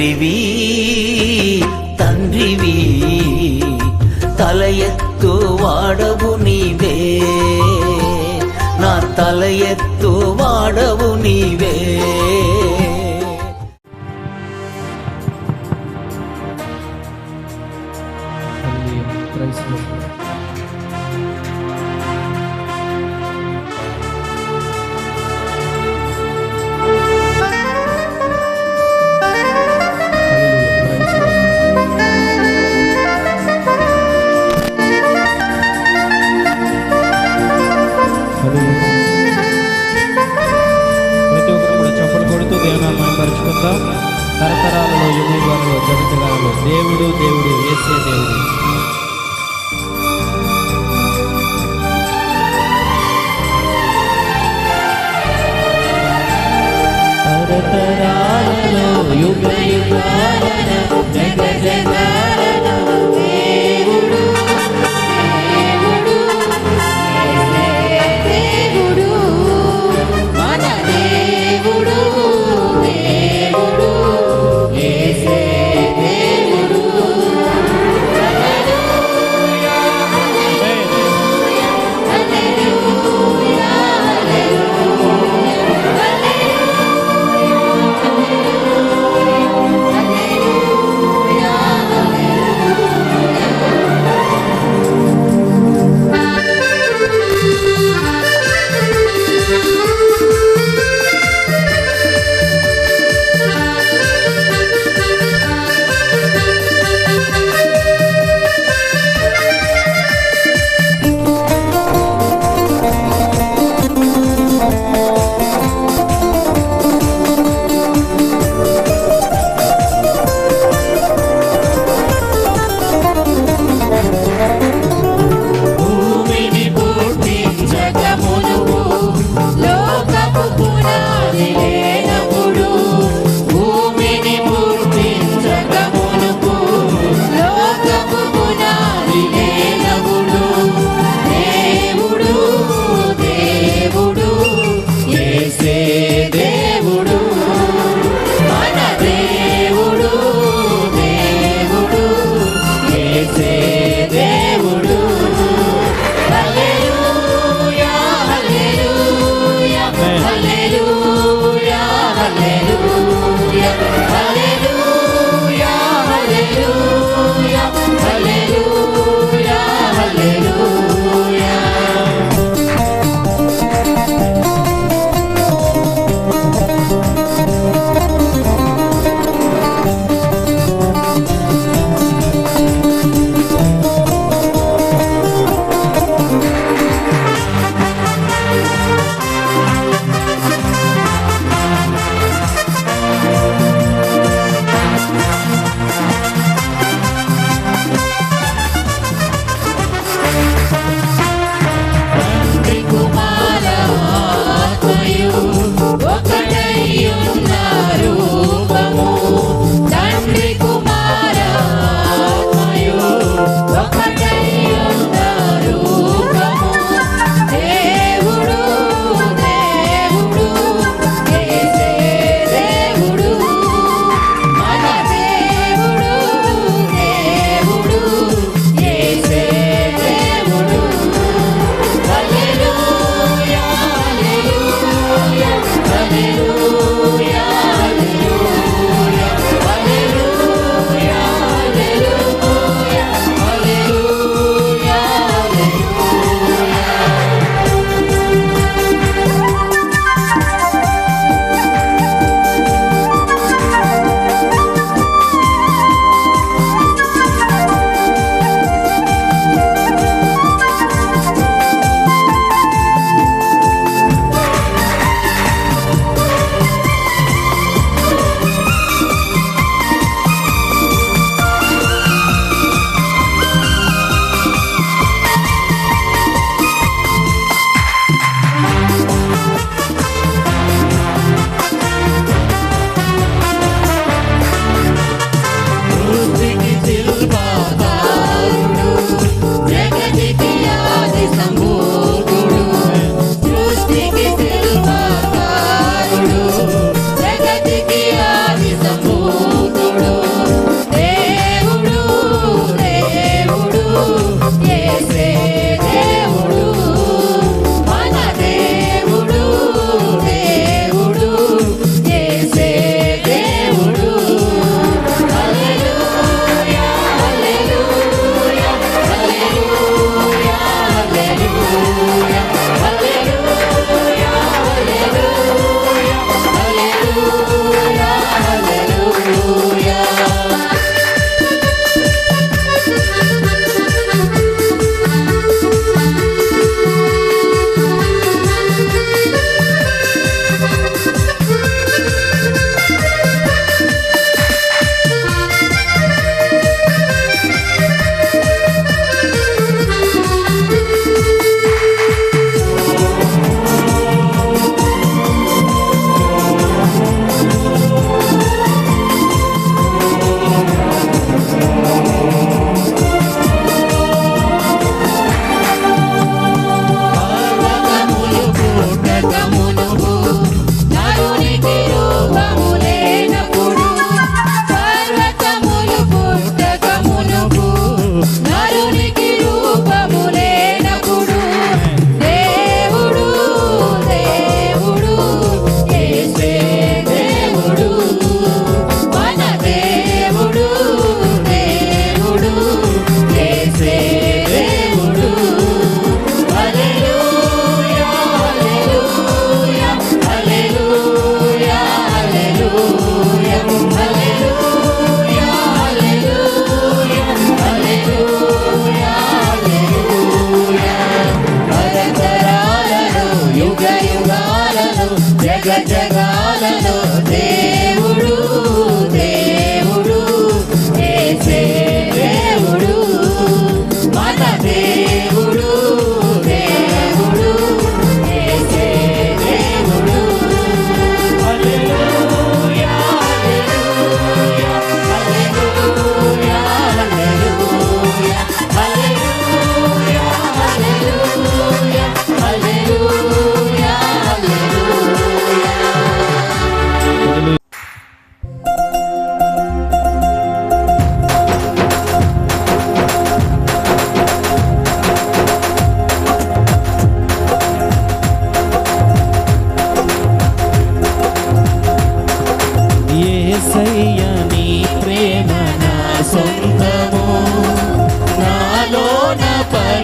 తండ్రివి తండ్రివి తల ఎత్తు వాడవు నీవే, నా తల ఎత్తు వాడవు నీవే. ప్రతి ఒక్కరు కూడా చప్పలు కొడుతూ దేవునాన్ని మహిమపరచుకుందాం. తరతరాలలో యుగాలలో జగతగాలలో దేవుడు దేవుడు యేసే దేవుడు. తరతరాలలో యుగ యుగాలలో జగ జగాలలో దేవుడు దేవుడు దేవుడు మన దేవుడు దేవుడు యేసే దేవుడు మన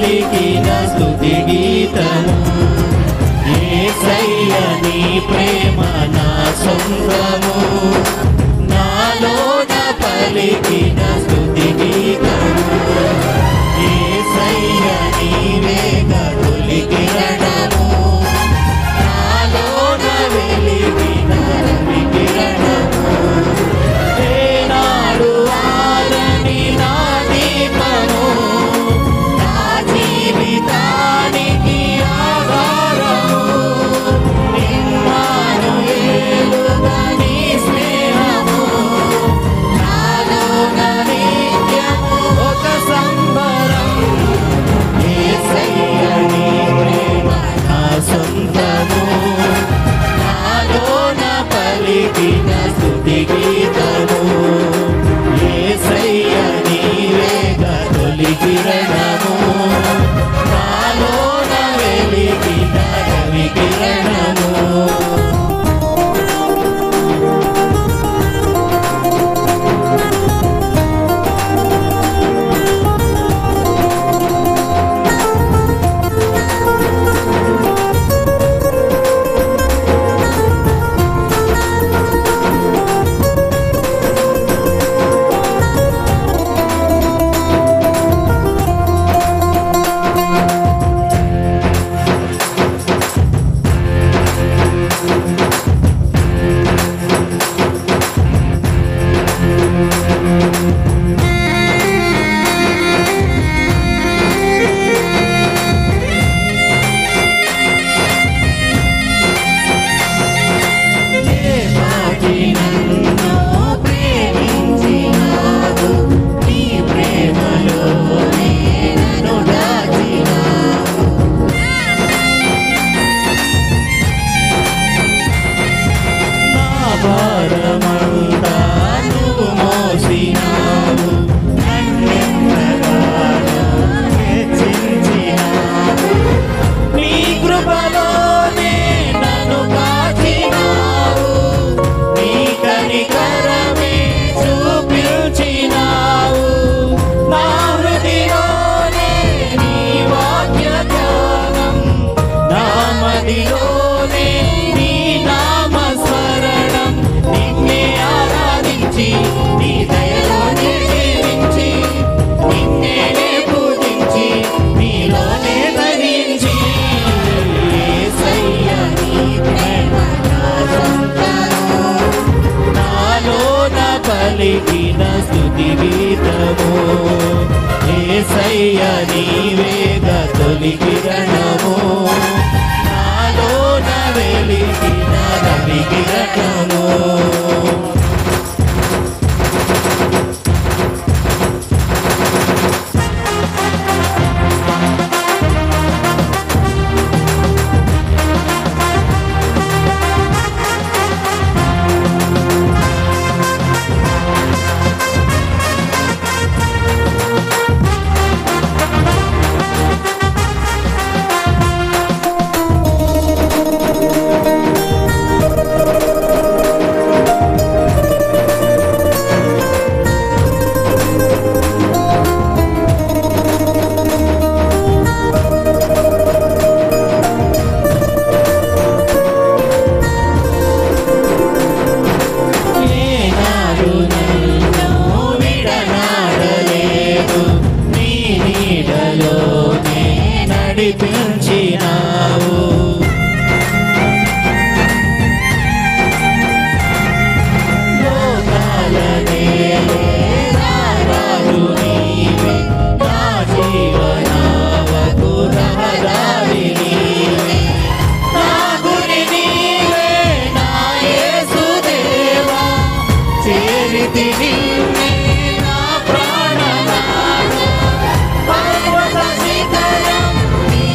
పలికిన స్తుతి గీతము. యేసయ్య నీ ప్రేమ నా సొంతము, నాలోన పలికిన స్తుతి గీతము. యేసయ్య నీవేగ తొలి కిరణము, నాలోన వెలిగిన రవి కిరణము. ఏనాడు ఆరని నా దీపము, నా జీవితానికి ఆధారము. ఇమ్మానుయేలుగా నీ స్నేహము, నాలోన నిత్యము ఒక సంబరం. యేసయ్య నీ ప్రేమ నా సొంతము, నాలోన పలికిన స్తుతి గీతము. యేసయ్య నీవేగ తొలి కిరణము, నాలోన వెలిగిన రవి కిరణము. భారమంతా నువ్వు మోసినావు, నన్నెంతగానో హెచ్చించినావు. నీ కృపలోనే నన్ను కాచినావు, నీ కనికరమే చూపించినావు. నా హృదిలోనే నీ వాక్య ధ్యానం, నా మదిలోనే నీ నామ స్మరణం. నిన్నే ఆరాధించి నీ దయలోనే జీవించి, నిన్నే పూజించి నీలోనే ధరించి. యేసయ్య నీ ప్రేమ నా సొంతము, నాలోన పలికిన స్తుతి గీతము. యేసయ్య నీవేగ తొలి కిరణము, నాలోన వెలిగిన రవి కిరణము. నడిపించినావు. లోకాల నేలే రారాజు నీవే, నా జీవనావకు రహదారి నీవే. నా గురి నీవే నా యేసుదేవా, చేరితి నిన్నే నా ప్రాణనాథ. పర్వత శిఖరం నీ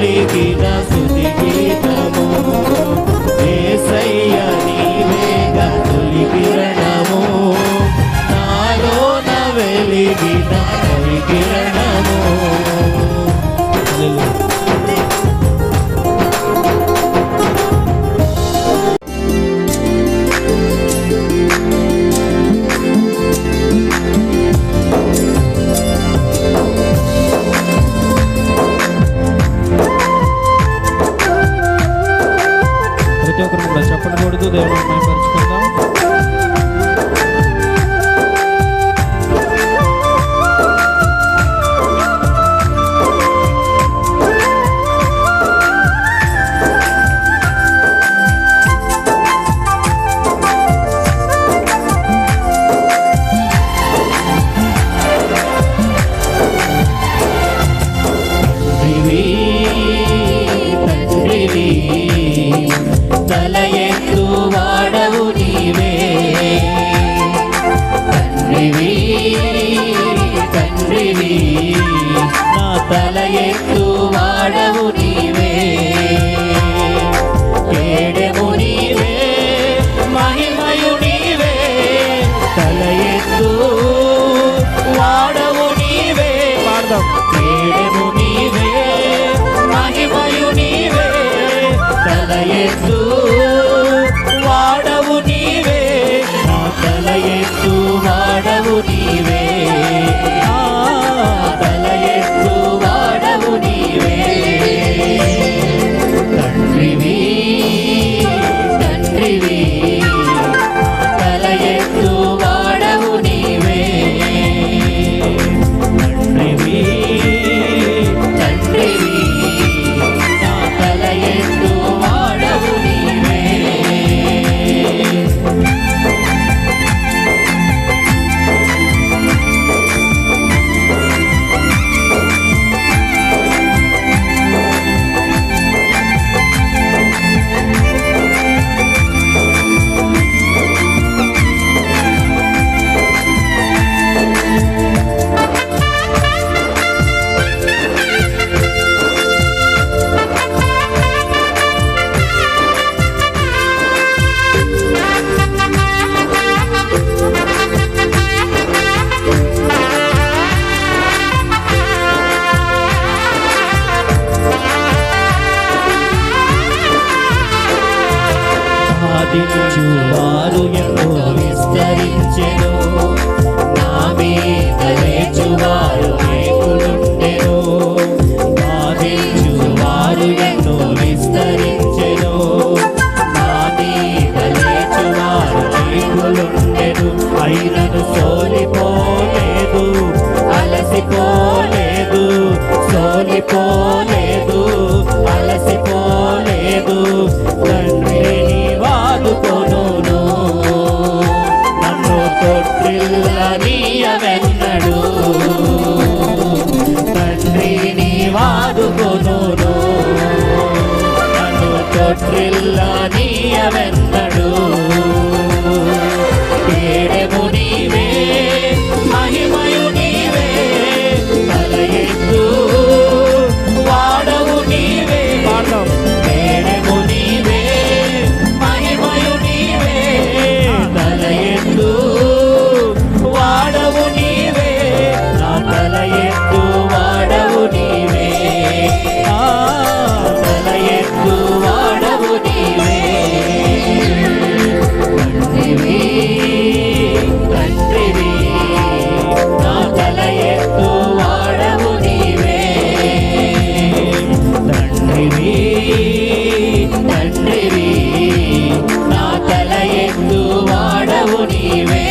పలికిన స్తుతి గీతము యేసయ్య నీవేగా తొలి కిరణము నాలోన వెలిగిన తొలి కిరణము. ప్రతి ఒక్కరు కూడా చప్పట్లు కొడుతూ దేవుని మహిమపరుచుకుందాం. తల ఎత్తు వాడవు నీవే తండ్రివి తండ్రివి నా తల ఎత్తు వాడవు నీవే కేడెము నీవే మహిమయు నీవే తల ఎత్తు వాడవు నీవే పాడదాం కేడెము నీవే మహిమయు నీవే తల ఎత్తు వాడవు నీవే నా తల ఎత్తు వాడవు నీవే తల ఎత్తు వాడవు నీవే తండ్రివి తండ్రివి తల ఎత్తు వాడవు నీవే తండ్రివి తండ్రివి నా తల ఎత్తు వాడవు నీవే. వారు ఎంతో విస్తరించెను నా మీద లేచువారు అనేకులుండెను వారు ఎంతో విస్తరించెను నా మీద లేచువారు అనేకులుండెను అయినను సోలిపోలేదు అలసిపోలేదు సోలిపోలేదు అలసిపోలేదు తండ్రిని వాదుకొనును నన్ను తొట్టిల్లనీయవెన్నడు తండ్రిని వాదుకొనును నన్ను తొట్టిల్లనీయవెన్నడు కేడెము నీవే మహిమయు నీవే తల ఎత్తు వాడవు నీవే పాడదాం కేడెము నీవే మహిమయు నీవే తల ఎత్తు వాడవు నీవే నా తల ఎత్తు వాడవు నీవే తల ఎత్తు వాడవు నీవే తండ్రివి తండ్రివి నా తల ఎత్తు వాడవు నీవే తండ్రివి తండ్రివి నా తల ఎత్తు వాడవు నీవే.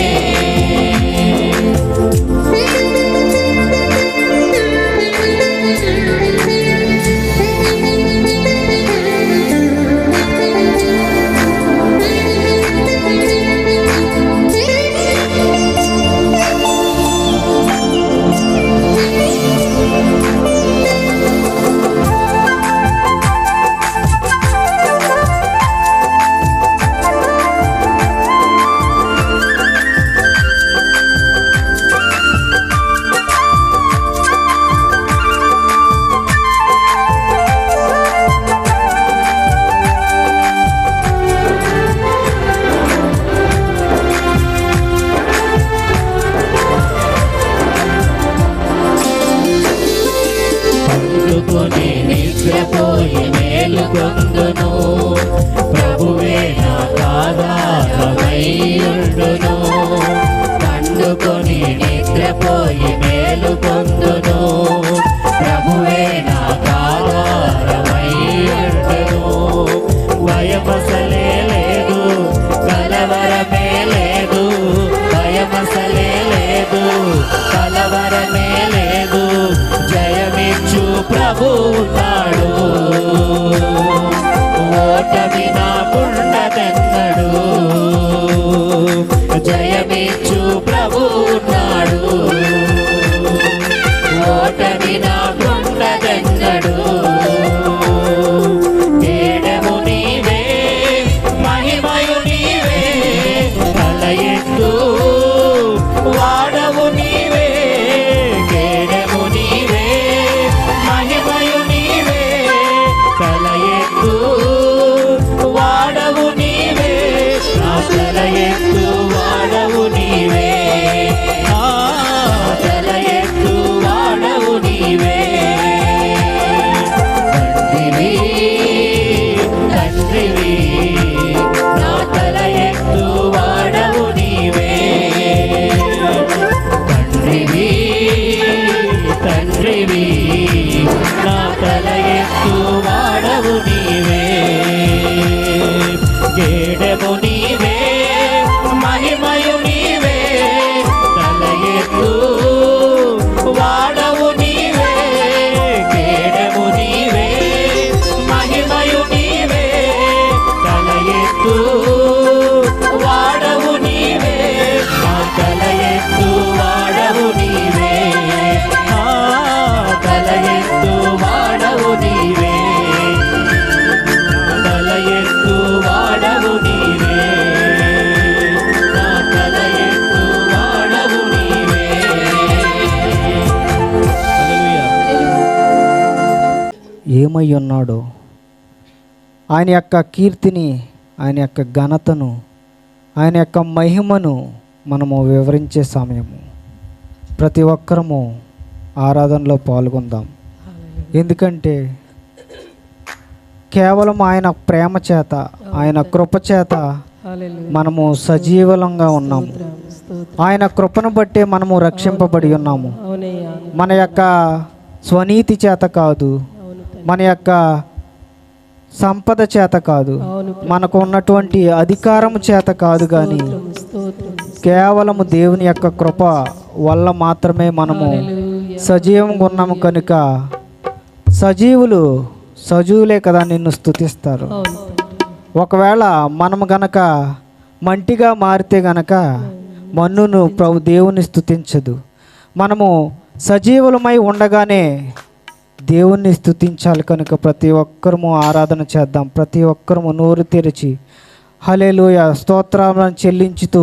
భయపోయి మేలు పొందును. ప్రభువే నాకు ఆధారమై ఉండెను. భయమసలే లేదు, కలవరమే లేదు. భయమసలే లేదు, కలవరమే లేదు. జయమిచ్చు ప్రభు ఉన్నాడు. ఓటమి నాకుండదెన్నడు. జయమిచ్చు ప్రభు ఉన్నాడు. ఓటమి నాకుండదెన్నడు. కేడము నీవే, మహిమయు నీవే. తల ఎత్తు వాడవు నీవే. కేడము నీవే, మహిమయు నీవే. తల ఎత్తు వాడవు నీవే. నా తల ఎత్తు వాడవు నీవే. తల ఎత్తు వాడవు నీవే. తండ్రివి నా తల ఎత్తు వాడవు నీవే. తండ్రివి నా తల ఎత్తు వాడవు నీవే. గేడెము నీవే, మహిమయు నీవే. తల ఎత్తు వాడవు నీవే. గేడెము నీవే, మహిమయు నీవే. తల ఎత్తు వాడవు నీవే. నా తల ఎత్తు వాడవు నీవే. తల ఎత్తు వాడవు నీవే. తల ఎత్తు వాడవు నీవే. నా తల ఎత్తు వాడవు నీవే. ఏమై ఉన్నాడో ఆయన యొక్క కీర్తిని, ఆయన యొక్క ఘనతను, ఆయన యొక్క మహిమను మనము వివరించే సమయము. ప్రతి ఒక్కరము ఆరాధనలో పాల్గొందాం. ఎందుకంటే కేవలం ఆయన ప్రేమ చేత, ఆయన కృప చేత మనము సజీవంగా ఉన్నాము. ఆయన కృపను బట్టే మనము రక్షింపబడి ఉన్నాము. మన యొక్క స్వనీతి చేత కాదు, మన యొక్క సంపద చేత కాదు, మనకు ఉన్నటువంటి అధికారము చేత కాదు, కానీ కేవలము దేవుని యొక్క కృప వల్ల మాత్రమే మనము సజీవంగా ఉన్నాము. కనుక సజీవులే కదా నిన్ను స్తుతిస్తారు. ఒకవేళ మనము గనక మంటిగా మారితే గనక మన్నును ప్రభు దేవుని స్తుతించదు. మనము సజీవులమై ఉండగానే దేవుణ్ణి స్తుతించాలి. కనుక ప్రతి ఒక్కరము ఆరాధన చేద్దాం. ప్రతి ఒక్కరము నోరు తెరిచి హల్లెలూయా స్తోత్రాలను చెల్లించుతూ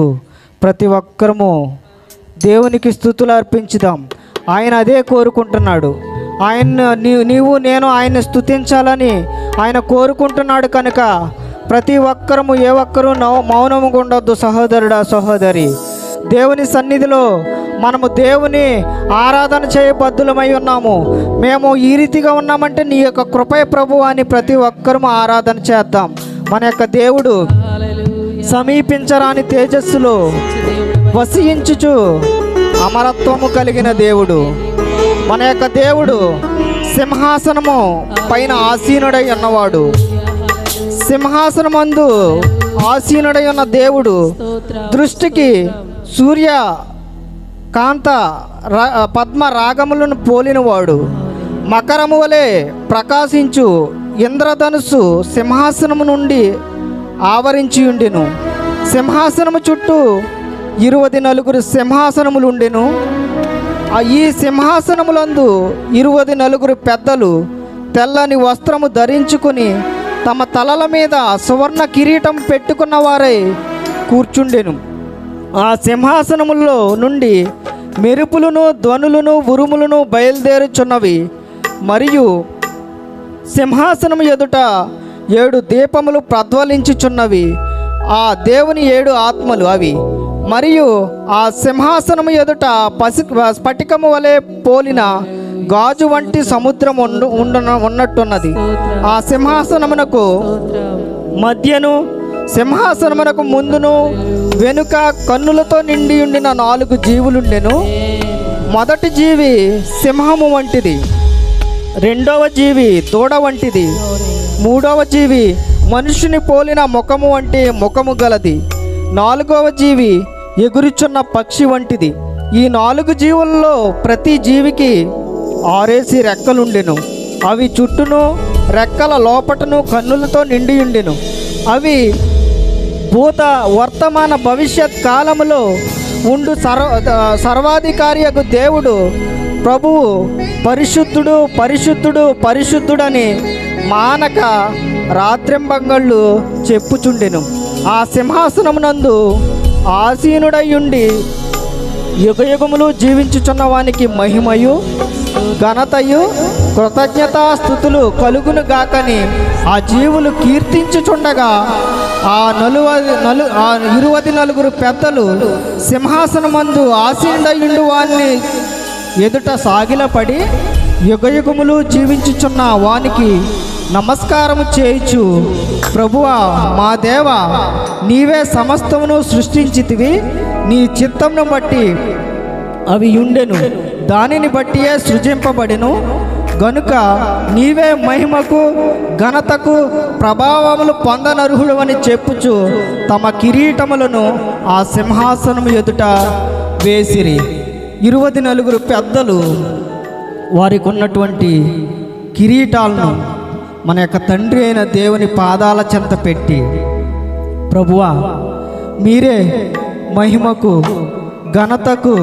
ప్రతి ఒక్కరము దేవునికి స్తుతులు అర్పించుదాం. ఆయన అదే కోరుకుంటున్నాడు. నీవు నేను ఆయన్ని స్తుతించాలని ఆయన కోరుకుంటున్నాడు. కనుక ప్రతి ఒక్కరము ఏ ఒక్కరూ మౌనముగా ఉండొద్దు. సహోదరుడా, సహోదరి, దేవుని సన్నిధిలో మనము దేవుని ఆరాధన చేయబద్ధులమై ఉన్నాము. మేము ఈ రీతిగా ఉన్నామంటే నీ యొక్క కృపే ప్రభు అని ప్రతి ఒక్కరము ఆరాధన చేద్దాం. మన యొక్క దేవుడు సమీపించరాని తేజస్సులో వసించుచు అమరత్వము కలిగిన దేవుడు. మన యొక్క దేవుడు సింహాసనము పైన ఆసీనుడై ఉన్నవాడు. సింహాసనమందు ఆసీనుడై ఉన్న దేవుడు దృష్టికి సూర్య కాంత పద్మ రాగములను పోలినవాడు. మకరము వలె ప్రకాశించు ఇంద్రధనుస్సు సింహాసనము నుండి ఆవరించి ఉండెను. సింహాసనము చుట్టూ 24 సింహాసనములుండెను. ఈ సింహాసనములందు 24 పెద్దలు తెల్లని వస్త్రము ధరించుకుని తమ తలల మీద సువర్ణ కిరీటం పెట్టుకున్న వారై కూర్చుండెను. ఆ సింహాసనములో నుండి మెరుపులను, ధ్వనులను, ఉరుములను బయలుదేరుచున్నవి. మరియు సింహాసనము ఎదుట 7 దీపములు ప్రజ్వలించుచున్నవి. ఆ దేవుని 7 ఆత్మలు అవి. మరియు ఆ సింహాసనము ఎదుట స్ఫటికము వలె పోలిన గాజు వంటి సముద్రం ఉన్నట్టున్నది. ఆ సింహాసనమునకు మధ్యను, సింహాసనమునకు ముందును వెనుక కన్నులతో నిండి ఉండిన 4 జీవులుండెను. మొదటి జీవి సింహము వంటిది, రెండవ జీవి దూడ వంటిది, మూడవ జీవి మనుషుని పోలిన ముఖము వంటి ముఖము గలది, నాలుగవ జీవి ఎగురుచున్న పక్షి వంటిది. ఈ 4 జీవుల్లో ప్రతి జీవికి 6 రెక్కలుండెను. అవి చుట్టూను రెక్కల లోపటను కన్నులతో నిండియుండెను. అవి భూత వర్తమాన భవిష్యత్ కాలములో ఉండు సర్వాధికారియకు దేవుడు ప్రభువు పరిశుద్ధుడు పరిశుద్ధుడు పరిశుద్ధుడని మానక రాత్రింబగళ్ళు చెప్పుచుండెను. ఆ సింహాసనమునందు ఆసీనుడయ్యుండి యుగయుగములు జీవించుచున్న వానికి మహిమయు ఘనతయు కృతజ్ఞతాస్థుతులు కలుగును గాకని ఆ జీవులు కీర్తించుచుండగా ఆ 24 పెద్దలు సింహాసనమందు ఆసీనుడయ్యుండు వాని ఎదుట సాగిలపడి యుగయుగములు జీవించుచున్న వానికి నమస్కారము చేయుచు, ప్రభువా మా దేవా, నీవే సమస్తమును సృష్టించితివి, నీ చిత్తమును బట్టి అవి ఉండెను, దానిని బట్టియే సృజింపబడెను గనుక నీవే మహిమకు ఘనతకు ప్రభావములు పొందనర్హుడు అని చెప్పుచు తమ కిరీటములను ఆ సింహాసనము ఎదుట వేసిరి. 24 పెద్దలు వారికి ఉన్నటువంటి కిరీటాలను మన యొక్క తండ్రి అయిన దేవుని పాదాల చెంత పెట్టి, ప్రభువా మీరే మహిమకు ఘనతకు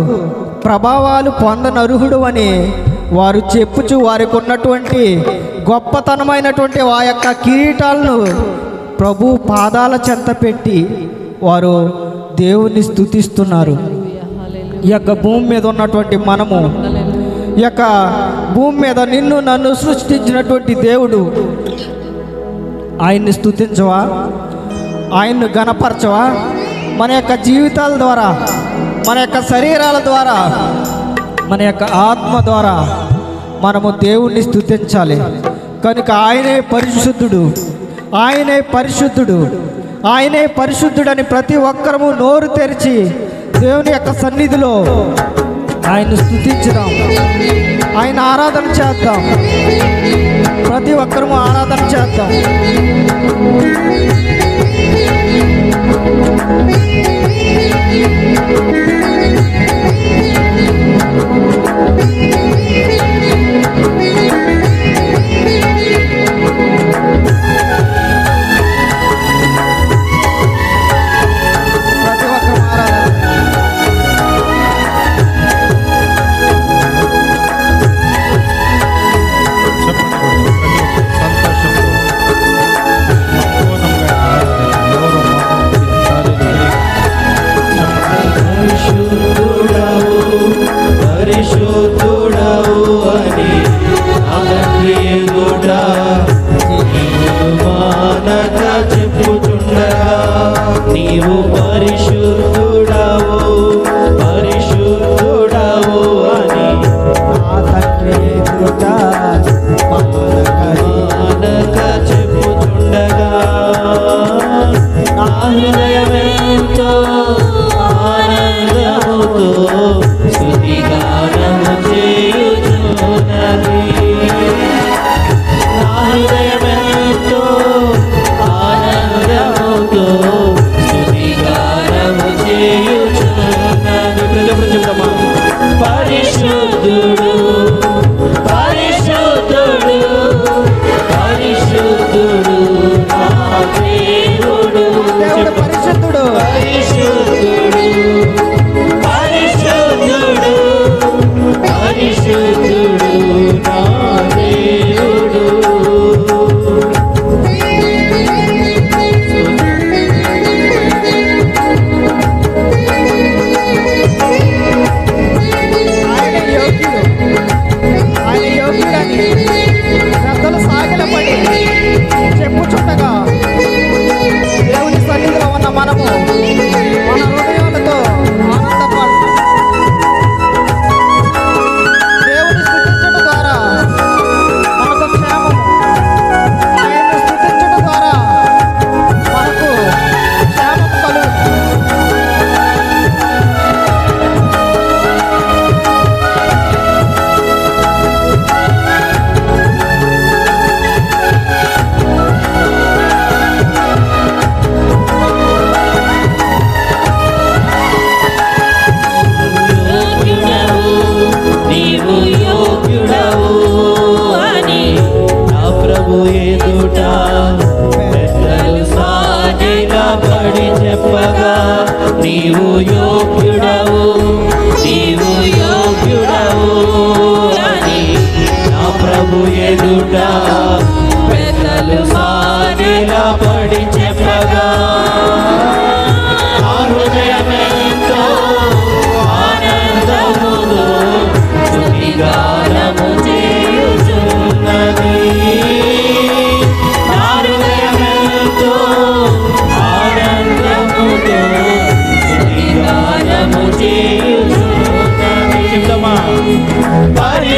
ప్రభావాలు పొందనర్హుడు అని వారు చెప్పుచు వారికి ఉన్నటువంటి గొప్పతనమైనటువంటి ఆ యొక్క కిరీటాలను ప్రభు పాదాల చెంత పెట్టి వారు దేవుని స్తుతిస్తున్నారు. ఈ యొక్క భూమి మీద ఉన్నటువంటి మనము, ఈ యొక్క భూమి మీద నిన్ను నన్ను సృష్టించినటువంటి దేవుడు, ఆయన్ని స్తుతించవా? ఆయన్ను ఘనపరచవా? మన యొక్క జీవితాల ద్వారా, మన యొక్క శరీరాల ద్వారా, మన యొక్క ఆత్మ ద్వారా మనము దేవుణ్ణి స్తుతించాలి. కనుక ఆయనే పరిశుద్ధుడు, ఆయనే పరిశుద్ధుడు, ఆయనే పరిశుద్ధుడని ప్రతి ఒక్కరము నోరు తెరిచి దేవుని యొక్క సన్నిధిలో ఆయన్ని స్తుతించుదాం, ఆయన ఆరాధన చేద్దాం. ప్రతి ఒక్కరము ఆరాధన చేద్దాం.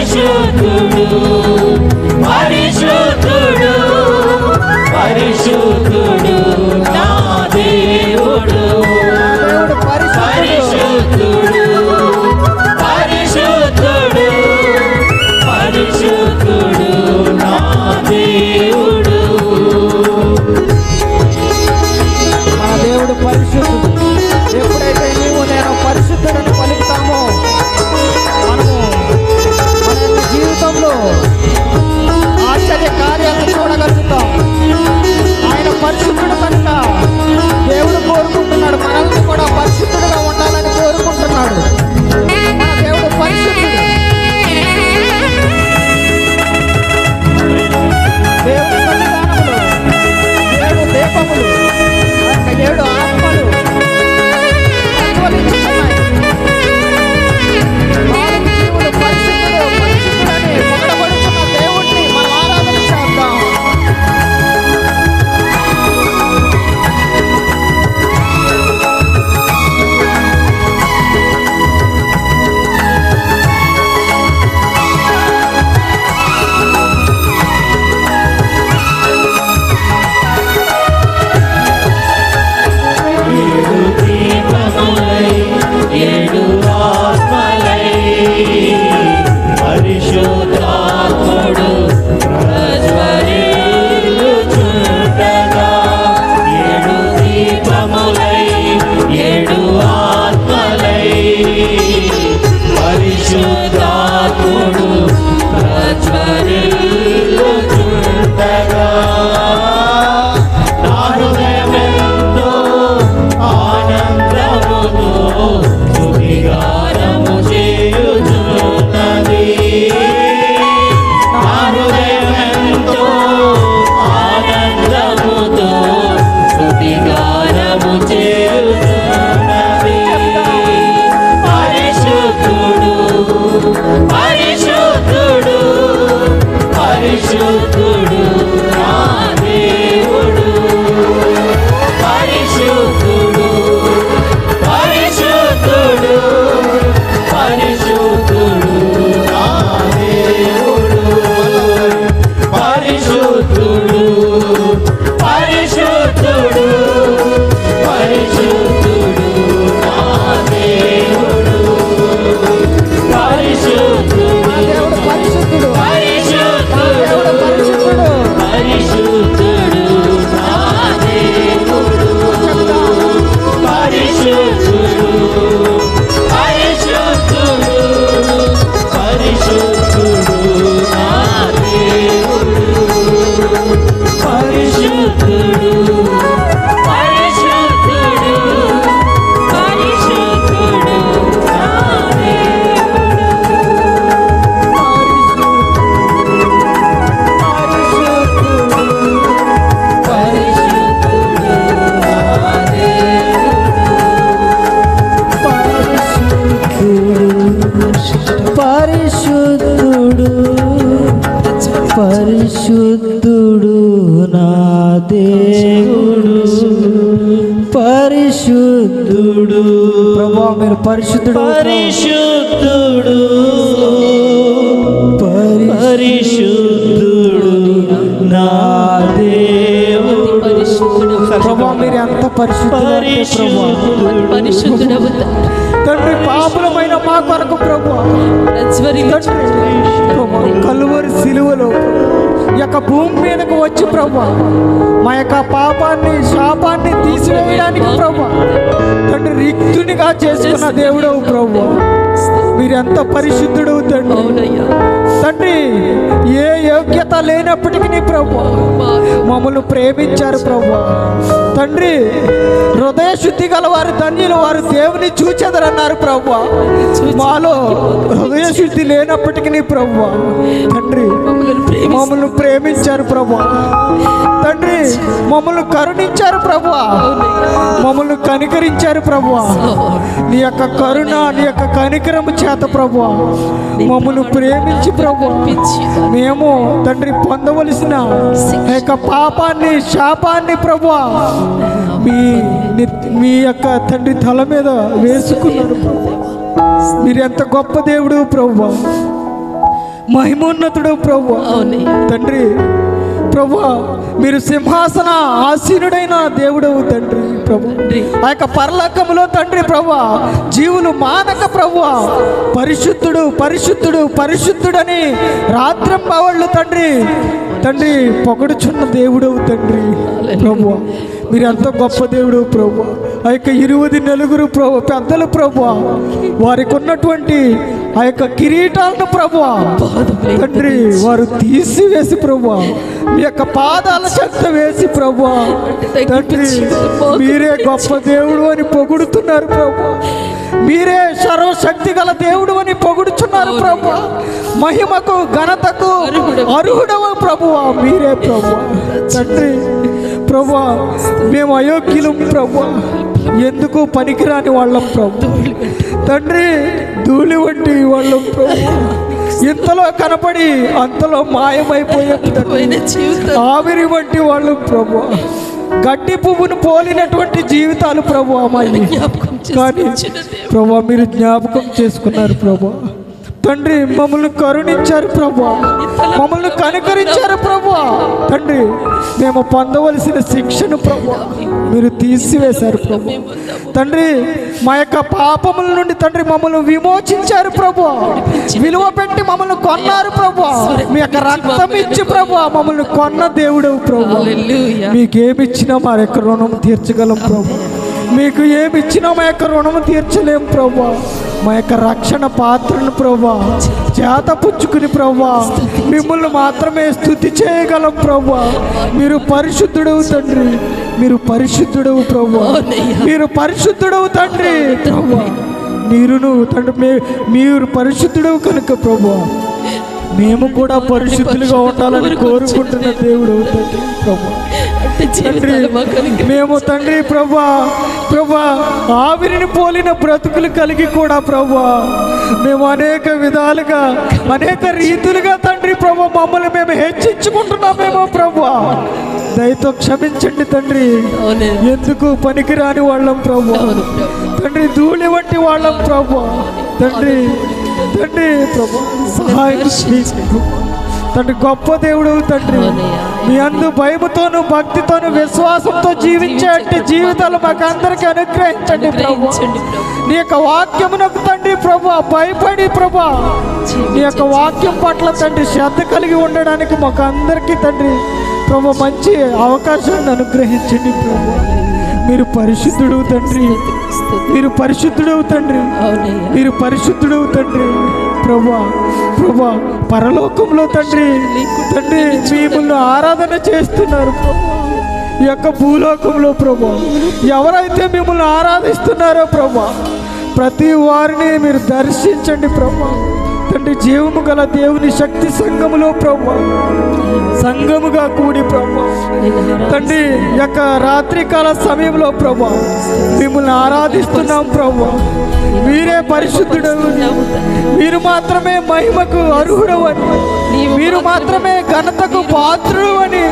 పరిశుద్ధుడు పరిశుద్ధుడు పరిశుద్ధుడు నా దేవుడు పరిశుద్ధుడు పరిశుద్ధుడు పరిశుద్ధుడు నా దేవుడు మన దేవుడు పరిశుద్ధుడు. ఎప్పుడైతే నీవు నేను పరిశుద్ధుడని పలుకుతామో మనము మన యొక్క జీవితంలో ఆశ్చర్య కార్యాలను చూడగలుగుతాం. ఆయన పరిశుద్ధుడు కనుక దేవుడు కోరుకుంటున్నాడు, మనల్ని కూడా పరిశుద్ధుడుగా ఉండాలని కోరుకుంటున్నాడు. మన దేవుడు పరిశుద్ధుడు. దేవుడి సన్నిధానములో 7 దీపములు, 7 ఆత్మలు ప్రజ్వలిస్తున్నాయి. నాలుగు జీవులు పరిశుద్ధుడు పరిశుద్ధుడని పొగడబడుతున్న దేవుణ్ణి మనం ఆరాధన చేద్దాం. ఏడు దీపములై ఏడు ఆత్మలై పరిశుద్ధాత్ముడు ప్రజ్వలిల్లుచుండగా ఏడు దీపములై ఏడు ఆత్మలై పరిశుద్ధాత్ముడు ప్రజ్వలిల్లుచుండగా నా హృదయమెంతో ఆనందముతో స్తుతిగానము చేయుచున్నది. నా హృదయమెంతో ఆనందముతో స్తుతిగానము చేయుచున్నది. పరిశుద్ధుడు పరిశుద్ధుడు పరిశుద్ధుడు నా దేవుడు పరిశుద్ధుడు పరిశుద్ధుడు పరిశుద్ధుడు నా దేవుడు పరిశుద్ధుడు పరిశుద్ధుడు పరిశుద్ధుడు నా దేవుడు పరిశుద్ధుడు దేవుడు పరిశుద్ధుడు. పరిశుద్ధుడు పరిశుద్ధుడు. పరిశుద్ధుడు నా దేవుడు పరిశుద్ధుడు పరిశుద్ధుడు పరిశుద్ధుడు నా దేవుడు పరిశుద్ధుడు పరిశుద్ధుడు పరిశుద్ధుడు నా పరిశుద్ధుడు పరిశుద్ధుడు నా దేవుడు పరిశుద్ధుడు. ప్రభువా మీరు పరిశుద్ధుడు పరిశుద్ధుడు పరిశుద్ధుడు నా దేవుడు ప్రభువా మీరు ఎంత పరిశుద్ధుడు పరిశుద్ధుడవు తండ్రి. పాపులమైన మా కొరకు ప్రభువా కలువరి సిలువలో ఈ యొక్క భూమి మీదకు వచ్చి ప్రభువా మా యొక్క పాపాన్ని శాపాన్ని తీసివేయడానికి ప్రభువా తండ్రి రిక్తునిగా చేసుకున్న దేవుడవు ప్రభువా మీరెంత పరిశుద్ధుడు తండ్రి. తండ్రి ఏ యోగ్యత లేనప్పటికీ ప్రభువా మమ్మల్ని ప్రేమించారు ప్రభువా తండ్రి. హృదయ శుద్ధి గల వారు ధన్యులు, వారు దేవుని చూచెదరన్నారు ప్రభువా. మాలో హృదయ శుద్ధి లేనప్పటికీ ప్రభువా తండ్రి మమ్మల్ని ప్రేమించారు ప్రభువా తండ్రి. మమ్మల్ని కరుణించారు ప్రభువా, మమ్మల్ని కనికరించారు ప్రభువా. నీ యొక్క కరుణ నీ యొక్క కనికరము చేత ప్రభువా మమ్మల్ని ప్రేమించి ప్రభువా మేము తండ్రి పొందవలసిన యొక్క పాపాన్ని శాపాన్ని ప్రభువా మీ యొక్క తండ్రి తల మీద వేసుకున్నారు ప్రభువా. మీరు ఎంత గొప్ప దేవుడు ప్రభువా. మహిమోన్నతుడు ప్రభు. అవునయ్యా. తండ్రి ప్రభు, మీరు సింహాసన ఆసీనుడైన దేవుడవు తండ్రి ప్రభు. ఆ యొక్క పరలోకములో తండ్రి ప్రభు జీవులు మానక ప్రభు పరిశుద్ధుడు పరిశుద్ధుడు పరిశుద్ధుడని రాత్రింబవళ్ళు తండ్రి తండ్రి పొగడుచున్న దేవుడవు తండ్రి ప్రభు. మీరు ఎంత గొప్ప దేవుడు ప్రభు. ఆ యొక్క 20 ప్రభు పెద్దలు ప్రభు, వారికి ఉన్నటువంటి ఆ యొక్క కిరీటాలను ప్రభు తండ్రి వారు తీసివేసి ప్రభు మీ యొక్క పాదాల చెత్త వేసి ప్రభు తండ్రి మీరే గొప్ప దేవుడు అని పొగుడుతున్నారు ప్రభు. మీరే సర్వశక్తి గల దేవుడు అని పొగుడుచున్నారు ప్రభు. మహిమకు ఘనతకు అర్హుడవు ప్రభువా మీరే ప్రభు. తండ్రి ప్రభు, మేము అయోగ్యులం ప్రభు, ఎందుకు పనికిరాని వాళ్ళం ప్రభు. తండ్రి ధూళి వంటి వాళ్ళం ప్రభు, ఇంతలో కనపడి అంతలో మాయమైపోయాం. ఆవిరి వంటి వాళ్ళు ప్రభు, గడ్డి పువ్వును పోలినటువంటి జీవితాలు ప్రభు అమ్మాయి. కానీ ప్రభు మీరు జ్ఞాపకం చేసుకున్నారు ప్రభు. తండ్రి మమ్మల్ని కరుణించారు ప్రభు, మమ్మల్ని కనుకరించారు ప్రభు. తండ్రి మేము పొందవలసిన శిక్షను ప్రభు మీరు తీసివేశారు ప్రభు. తండ్రి మా యొక్క పాపముల నుండి తండ్రి మమ్మల్ని విమోచించారు ప్రభు. విలువ పెట్టి మమ్మల్ని కొన్నారు ప్రభు. మీ యొక్క రక్తం ఇచ్చి ప్రభు మమ్మల్ని కొన్న దేవుడు ప్రభు. మీకేమిచ్చినా మా యొక్క రుణం తీర్చగలం ప్రభు. మీకు ఏమిచ్చినా మా యొక్క రుణం తీర్చలేం ప్రభు. మా యొక్క రక్షణ పాత్రను ప్రభా చేత పుచ్చుకుని ప్రభా మిమ్మల్ని మాత్రమే స్తుతి చేయగలం ప్రభా. మీరు పరిశుద్ధుడవు తండ్రి, మీరు పరిశుద్ధుడవు ప్రభా, మీరు పరిశుద్ధుడవు తండ్రి ప్రభా. మీరును తండ్రి మీరు పరిశుద్ధుడవు కనుక ప్రభా మేము కూడా పరిశుద్ధులుగా ఉండాలని కోరుకుంటున్న దేవుడు తండ్రి ప్రభా. తండ్రి మేము తండ్రి ప్రభా ప్రభా ఆవిరిని పోలిన బ్రతుకులు కలిగి కూడా ప్రభా మేము అనేక విధాలుగా అనేక రీతులుగా తండ్రి ప్రభా మమ్మల్ని మేము హెచ్చించుకుంటున్నామేమో ప్రభా. దయతో క్షమించండి తండ్రి. ఎందుకు పనికిరాని వాళ్ళం ప్రభా, తండ్రి ధూళి వంటి వాళ్ళం ప్రభా. తండ్రి తండ్రి ప్రభా సహాయం తండ్రి. గొప్ప దేవుడు తండ్రి, మీ అందు భయముతోను భక్తితోను విశ్వాసంతో జీవించే జీవితాలు మాకు అందరికీ అనుగ్రహించండి ప్రభు. నీ యొక్క వాక్యమునకు తండ్రి ప్రభు భయపడి ప్రభు నీ యొక్క వాక్యం పట్ల తండ్రి శ్రద్ధ కలిగి ఉండడానికి మాకు అందరికీ తండ్రి ప్రభు మంచి అవకాశాన్ని అనుగ్రహించండి ప్రభు. మీరు పరిశుద్ధుడు తండ్రి, మీరు పరిశుద్ధుడు తండ్రి, మీరు పరిశుద్ధుడు తండ్రి ప్రభా. ప్రభా పరలోకంలో తండ్రి తండ్రి మిమ్మల్ని ఆరాధన చేస్తున్నారు ప్రభా. ఈ యొక్క భూలోకంలో ప్రభా ఎవరైతే మిమ్మల్ని ఆరాధిస్తున్నారో ప్రభా ప్రతి వారిని మీరు దర్శించండి ప్రభా. తండ్రి జీవము గల దేవుని శక్తి సంఘములో ప్రభా సంఘముగా కూడి ప్రభా తండ్రి యొక్క రాత్రికాల సమయంలో ప్రభా మిమ్మల్ని ఆరాధిస్తున్నాం ప్రభా. మీరే పరిశుద్ధుడు, మీరు మాత్రమే మహిమకు అర్హుడు అని, మీరు మాత్రమే ఘనతకు పాత్రుడు అని,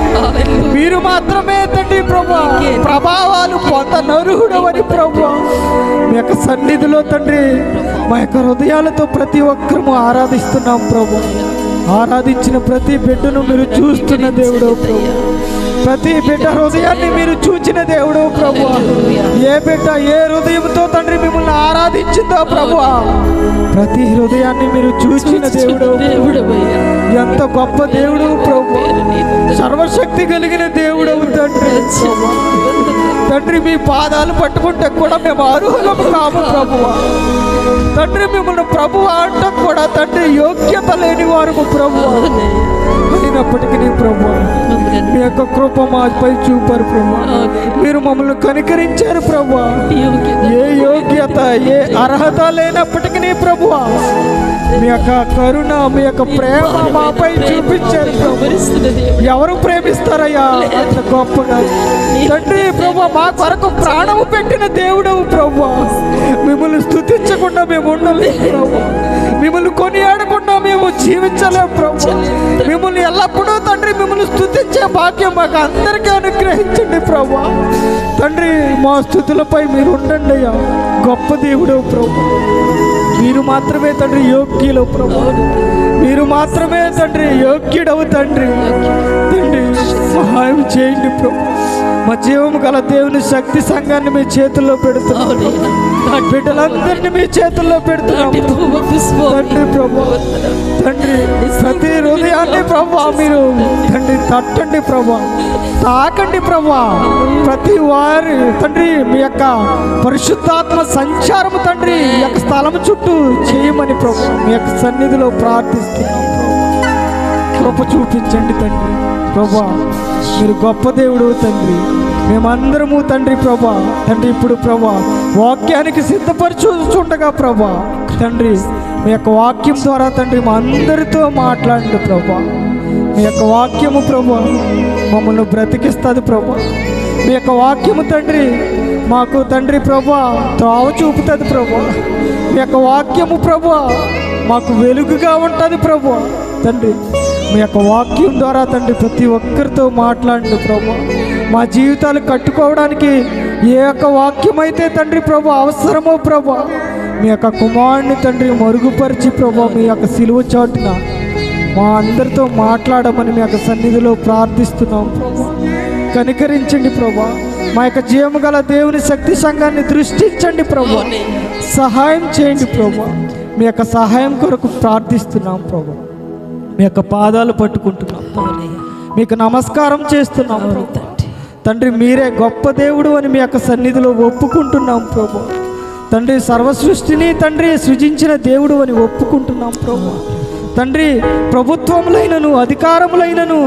మీరు మాత్రమే తండ్రి ప్రభా ప్రభావాలు పొందనర్హుడు అని ప్రభా. మీ యొక్క సన్నిధిలో తండ్రి మా యొక్క హృదయాలతో ప్రతి ఒక్కరము ఆరాధిస్తున్నాం ప్రభు. ఆరాధించిన ప్రతి బిడ్డను మీరు చూస్తున్న దేవుడు ప్రభు. ప్రతి బిడ్డ హృదయాన్ని మీరు చూచిన దేవుడు ప్రభు. ఏ బిడ్డ ఏ హృదయంతో తండ్రి మిమ్మల్ని ఆరాధించిందో ప్రభు ప్రతి హృదయాన్ని మీరు చూసిన దేవుడు. ఎంత గొప్ప దేవుడు ప్రభు, సర్వశక్తి కలిగిన దేవుడు తండ్రి. తండ్రి మీ పాదాలు పట్టుకుంటే కూడా మేము అర్హులము కాము ప్రభు. తండ్రి మిమ్మల్ని ప్రభు అంటాం కూడా తండ్రి యోగ్యత లేని వారు ప్రభు. అయినప్పటికీ ప్రభు మీ యొక్క కృప మాపై చూపారు ప్రభు. మీరు మమ్మల్ని కనికరించారు ప్రభు. ఏ యోగ్యత ఏ అర్హత లేనప్పటికీ ప్రభు మీ యొక్క కరుణ మీ యొక్క ప్రేమ మాపై చూపించారు ప్రభు. ఎవరు ప్రేమిస్తారయ్యా అంత గొప్పగా తండ్రి ప్రభు మా కొరకు ప్రాణము పెట్టిన దేవుడవు ప్రభు. మిమ్మల్ని స్తుతించకుండా మేము ఉండలేము ప్రభు, మిమ్మల్ని కొనియాడకుండా మేము జీవించలేము ప్రభు. మిమ్మల్ని ఎల్లప్పుడూ తండ్రి మిమ్మల్ని స్తుతించే భాగ్యం మాకు అందరికీ అనుగ్రహించండి ప్రభు. తండ్రి మా స్తుతులపై మీరు ఉండండి అయ్యా. గొప్ప దేవుడు ప్రభు, మీరు మాత్రమే తండ్రి యోగ్యులు ప్రభు. మీరు మాత్రమే తండ్రి యోగ్యుడవు తండ్రి. తండ్రి సహాయం చేయండి ప్రభు. మా జీవము గల దేవుని శక్తి సంఘాన్ని మీ చేతుల్లో పెడుతున్నాం. బిడ్డలందరినీ మీ చేతుల్లో పెడుతున్నాం తండ్రి ప్రభు. తండ్రి ప్రతి హృదయాన్ని ప్రభు మీరు తండ్రి తట్టండి ప్రభు, తాకండి ప్రభు. ప్రతి వారి తండ్రి మీ యొక్క పరిశుద్ధాత్మ సంచారము తండ్రి ఈ యొక్క స్థలం చుట్టూ చేయమని ప్రభు మీ యొక్క సన్నిధిలో ప్రార్థిస్తున్నాం ప్రభు. కృప చూపించండి తండ్రి ప్రభా. మీరు గొప్ప దేవుడు తండ్రి. మేమందరము తండ్రి ప్రభా తండ్రి ఇప్పుడు ప్రభా వాక్యానికి సిద్ధపరచుచుండగా ప్రభా తండ్రి మీ యొక్క వాక్యం ద్వారా తండ్రి మా అందరితో మాట్లాడండి ప్రభా. మీ యొక్క వాక్యము ప్రభా మమ్మల్ని బ్రతికిస్తుంది ప్రభా. మీ యొక్క వాక్యము తండ్రి మాకు తండ్రి ప్రభా త్రోవ చూపుతుంది ప్రభా. మీ యొక్క వాక్యము ప్రభా మాకు వెలుగుగా ఉంటుంది ప్రభా. తండ్రి మీ యొక్క వాక్యం ద్వారా తండ్రి ప్రతి ఒక్కరితో మాట్లాడండి ప్రభా. మా జీవితాలు కట్టుకోవడానికి ఏ యొక్క వాక్యం అయితే తండ్రి ప్రభా అవసరమో ప్రభా మీ యొక్క కుమారుని తండ్రి మరుగుపరిచి ప్రభా మీ యొక్క సిలువ చాటున మా అందరితో మాట్లాడమని మీ యొక్క సన్నిధిలో ప్రార్థిస్తున్నాం ప్రభా. కనికరించండి ప్రభా. మా యొక్క జీవము గల దేవుని శక్తి సంఘాన్ని దృష్టించండి ప్రభా. సహాయం చేయండి ప్రభా. మీ యొక్క సహాయం కొరకు ప్రార్థిస్తున్నాం ప్రభా. మీ యొక్క పాదాలు పట్టుకుంటున్నాం, మీకు నమస్కారం చేస్తున్నాం తండ్రి. మీరే గొప్ప దేవుడు అని మీ యొక్క సన్నిధిలో ఒప్పుకుంటున్నాం ప్రభు. తండ్రి సర్వ సృష్టిని తండ్రి సృజించిన దేవుడు అని ఒప్పుకుంటున్నాం ప్రభు. తండ్రి ప్రభుత్వములైనను అధికారములైనను